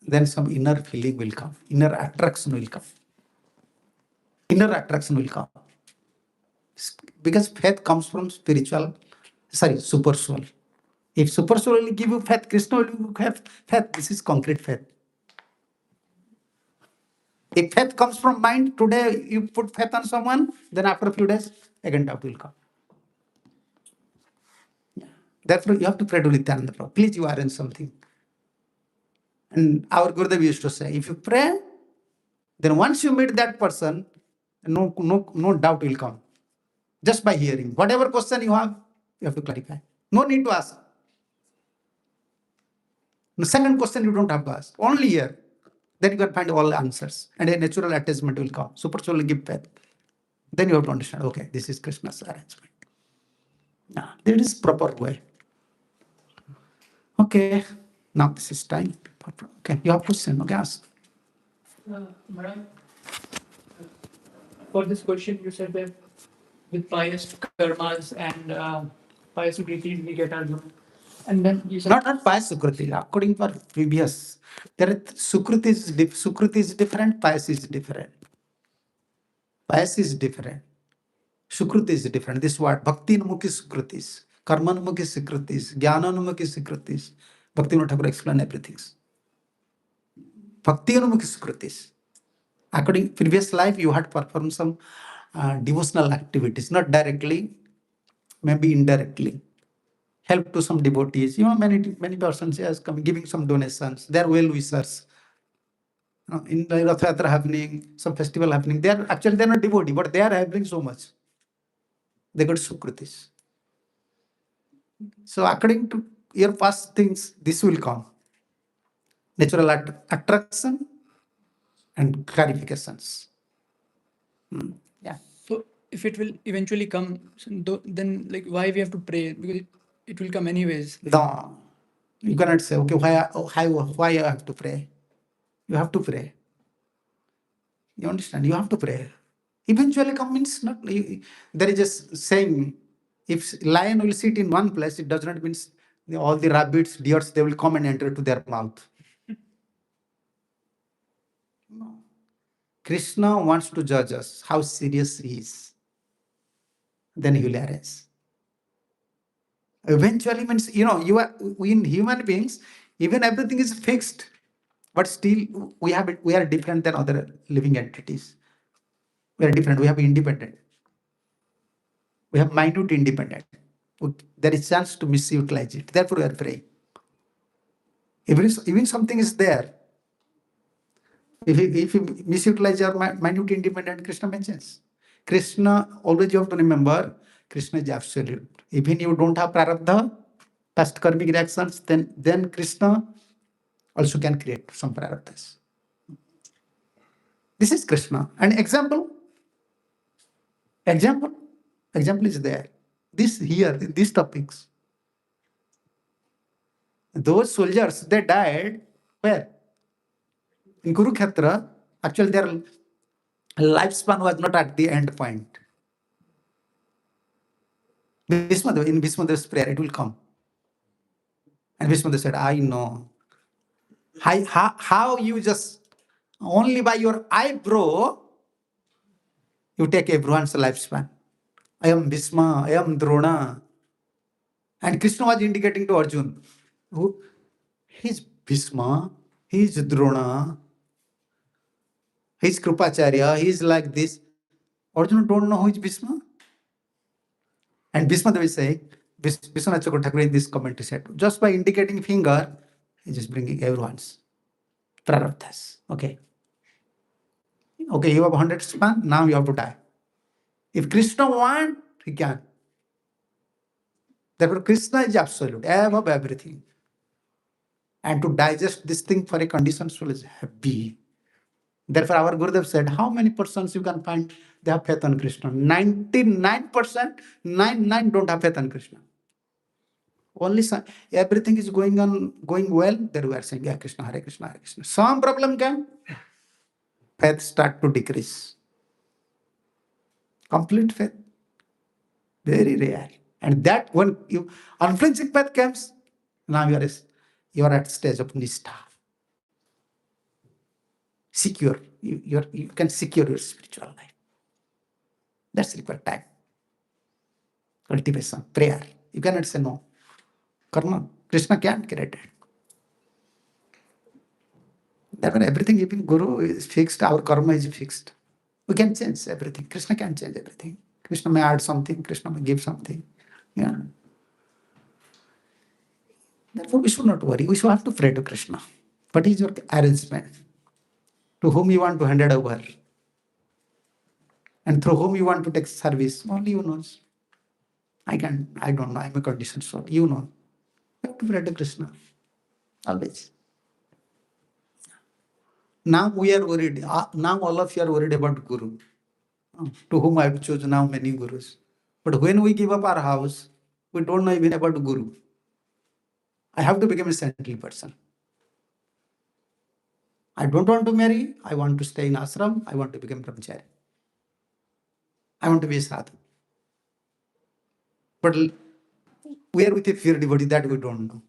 [SPEAKER 5] then some inner feeling will come, inner attraction will come. Inner attraction will come. Because faith comes from super soul. If super soul will give you faith, Krishna will give you faith. This is concrete faith. If faith comes from mind, today you put faith on someone, then after a few days, again doubt will come. Therefore, you have to pray to Nityananda Prabhu. Please, you arrange something. And our Gurudev used to say, if you pray, then once you meet that person, no doubt will come. Just by hearing. Whatever question you have to clarify. No need to ask. The second question you don't have to ask. Only hear. Then you can find all the answers. And a natural attachment will come. Super soul will give faith. Then you have to understand, okay, this is Krishna's arrangement. Now, there is proper way. Okay. Now this is time. Okay, you have question. Okay, ask.
[SPEAKER 7] Madam, for this question, you said that with pious karmas and pious sukritis, we get our guru. And then you said
[SPEAKER 5] Not pious Sukriti. According to our previous, there are Sukriti is different, pious is different. Pious is different. Sukruti is different. This word, Bhakti Mukhi Sukritis, Karmanmukhi Sukritis, Jnananmukhi Sukritis. Bhakti Thakur explain everything. Bhakti Mukhi Sukritis. According to previous life, you had performed some devotional activities, not directly, maybe indirectly. Help to some devotees. Many persons has come giving some donations. They are well wishers. In the Rath Yatra happening, some festival happening, they're not devotee, but they are having so much. They got sukritis. So according to your past things, this will come. Natural attraction and clarifications. Yeah.
[SPEAKER 7] so. If it will eventually come, then like why we have to pray? Because it will come anyways.
[SPEAKER 5] No, you cannot say, okay, why I have to pray? You have to pray. You understand? You have to pray. Eventually come means not. There is a saying, if lion will sit in one place, it does not mean all the rabbits, deers, they will come and enter to their mouth. No. Krishna wants to judge us, how serious he is. Then he will arise. Eventually means, in human beings, even everything is fixed, but still we are different than other living entities. We are different, we have independent. We have minute independent. There is chance to misutilize it. Therefore, we are praying. Even something is there. If you misutilize your minute independent, Krishna mentions. Krishna, always you have to remember, Krishna is absolute. Even you don't have prarabdha, past karmic reactions, then Krishna also can create some prarabdhas. This is Krishna. And example is there. These topics. Those soldiers, they died where? In Kurukshetra, actually their lifespan was not at the end point. In Bhismadeva's prayer, it will come. And Bhismadeva said, I know. How you just, only by your eyebrow, you take everyone's lifespan. I am Bhisma, I am Drona. And Krishna was indicating to Arjun, he's Bhisma, he's Drona, he's Krupacharya, he's like this. Arjun don't know who is Bhisma. And Bhismadeva is saying, Vishwanath Chakravarti Thakur in this commentary said, just by indicating finger, he's just bringing everyone's prarabdhas. Okay, you have 100 span, now you have to die. If Krishna wants, he can. Therefore, Krishna is absolute, above everything. And to digest this thing for a conditioned soul is heavy. Therefore, our Gurudev said, how many persons you can find they have faith on Krishna? 99%, 99 don't have faith on Krishna. Only everything is going well, then we are saying, yeah, Krishna, Hare Krishna, Hare Krishna. Some problem can, faith start to decrease. Complete faith, very rare. And that when you unflinching path comes, now you are at stage of nistha. Secure. You can secure your spiritual life. That's required time. Cultivation, prayer. You cannot say no. Karma. Krishna can't create it. That when everything, even Guru is fixed, our karma is fixed. We can change everything. Krishna can change everything. Krishna may add something, Krishna may give something. Yeah. Therefore, we should not worry. We should have to pray to Krishna. What is your arrangement? To whom you want to hand it over? And through whom you want to take service? Only you knows. I don't know. I'm a conditioned soul. You know. You have to pray to Krishna. Always. Now we are worried. Now all of you are worried about Guru. To whom I have chosen now many Gurus. But when we give up our house, we don't know even about Guru. I have to become a saintly person. I don't want to marry. I want to stay in ashram. I want to become brahmachari. I want to be a sadhu. But we are with a pure devotee that we don't know.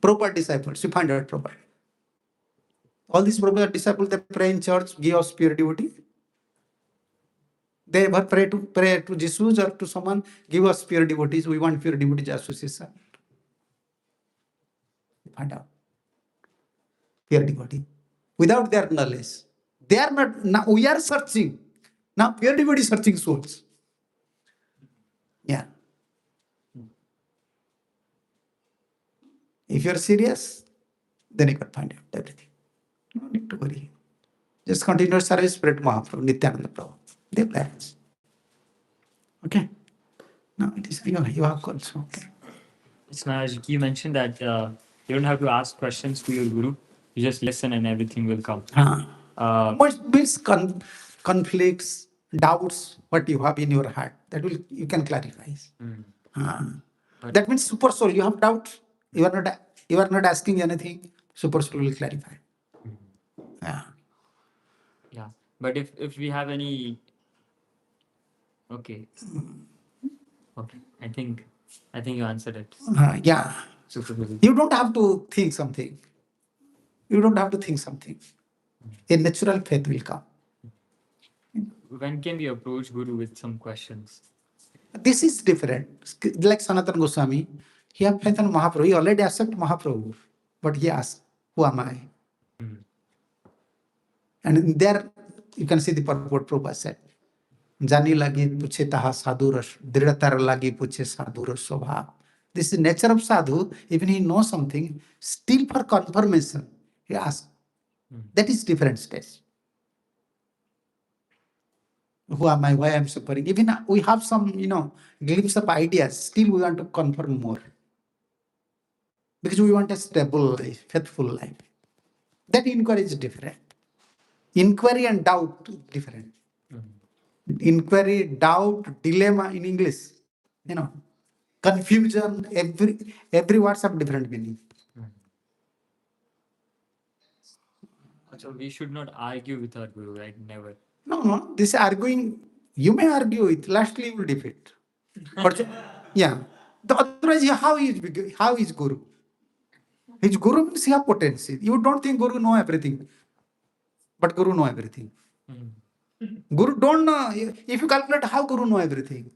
[SPEAKER 5] Proper disciples, you find out proper. All these proper disciples, they pray in church, give us pure devotee. They ever pray to Jesus or to someone, give us pure devotees. We want pure devotees association. Find out. Pure devotee. Without their knowledge. They are not, now we are searching. Now pure devotee searching souls. Yeah. If you're serious, then you can find out everything. No need to worry. Just continue service, spread Mahaprabhu, Nityananda Prabhu. They plans. Okay. Now it is you have also. Okay.
[SPEAKER 8] Snaj, you mentioned that you don't have to ask questions to your guru. You just listen and everything will come.
[SPEAKER 5] What means conflicts, doubts, what you have in your heart, that will you can clarify. That means super soul. You have doubts. You are not asking anything. Super soul will clarify. Yeah.
[SPEAKER 8] Yeah. But if we have any, okay. I think you answered it.
[SPEAKER 5] Yeah.
[SPEAKER 8] Superficially.
[SPEAKER 5] You don't have to think something. You don't have to think something. A natural faith will come.
[SPEAKER 8] When can we approach Guru with some questions?
[SPEAKER 5] This is different. Like Sanatana Goswami, he had faith in Mahaprabhu. He already accepted Mahaprabhu. But he asked, who am I? And there you can see the purport Prabhupada said. Jani lagi puche taha sadhuras, dridhatar lagi puche sadhuras swabha. This is nature of sadhu. Even he knows something, still for confirmation, he asks. That is different stage. Who am I? Why I am suffering? Even we have some, glimpse of ideas. Still, we want to confirm more because we want a stable life, faithful life. That inquiry is different. Inquiry and doubt is different. Inquiry, doubt, dilemma in English, confusion. Every words have different meaning.
[SPEAKER 8] So we should not argue with our Guru, right? Never.
[SPEAKER 5] No. This arguing, you may argue it. Lastly, you will defeat. But, yeah. Otherwise, how is Guru? His Guru means he have potency. You don't think Guru know everything, but Guru know everything. Guru don't know. If you calculate how Guru know everything,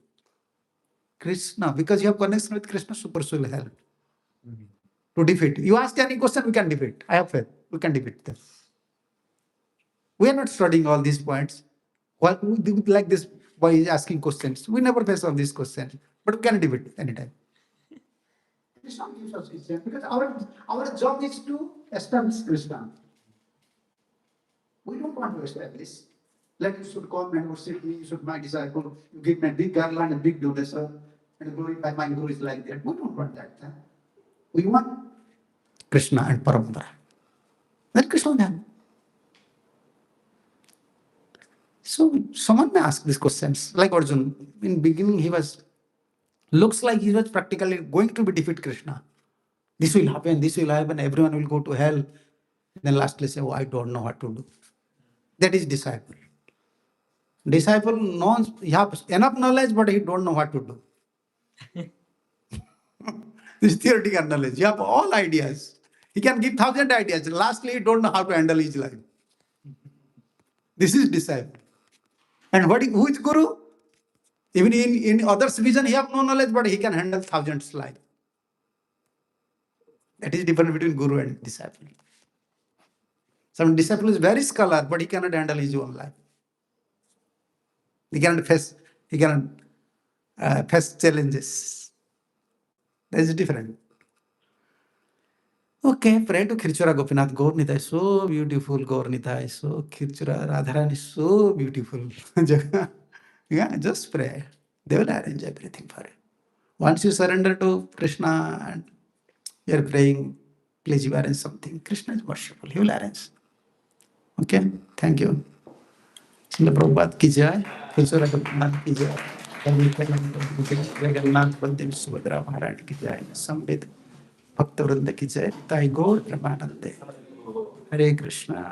[SPEAKER 5] Krishna, because you have connection with Krishna, super soul help to defeat. You ask any question, we can defeat. I have faith. We can defeat them. We are not studying all these points. Well, like this boy is asking questions. We never face on these questions, but we can defeat anytime. Krishna gives us wisdom because our job is to establish Krishna. We don't want to establish. Like you should come and worship me, you should be my disciple, you give me a big garland, a big donation, and glorify my Guru is like that. We don't want that. We want Krishna and Parampara. Then Krishna then. So someone may ask these questions. Like Arjun, in beginning looks like he was practically going to be defeat Krishna. This will happen, everyone will go to hell. Then lastly say, I don't know what to do. That is disciple. Disciple knows, he has enough knowledge, but he don't know what to do. This is theoretical knowledge. You have all ideas. He can give 1,000 ideas. Lastly, you don't know how to handle his life. This is disciple. And who is Guru? Even in others' vision, he have no knowledge, but he can handle thousands' life. That is difference between Guru and disciple. Some disciple is very scholar, but he cannot handle his own life. He cannot face challenges. That is different. Okay, pray to Kirchura Gopinath. Gaurnita is so beautiful. Gaurnita is so Kirchura Radharan is so beautiful. Yeah, just pray. They will arrange everything for you. Once you surrender to Krishna and you are praying, please you arrange something. Krishna is worshipful. He will arrange. Okay, thank you. Srila Prabhupada ki jai. Kirchura Gopinath ki jai. Jagannath Baldev Subhadra महाराज की जय संबित भक्त वृंद की जय ताई गौर प्रमानंदे हरे कृष्णा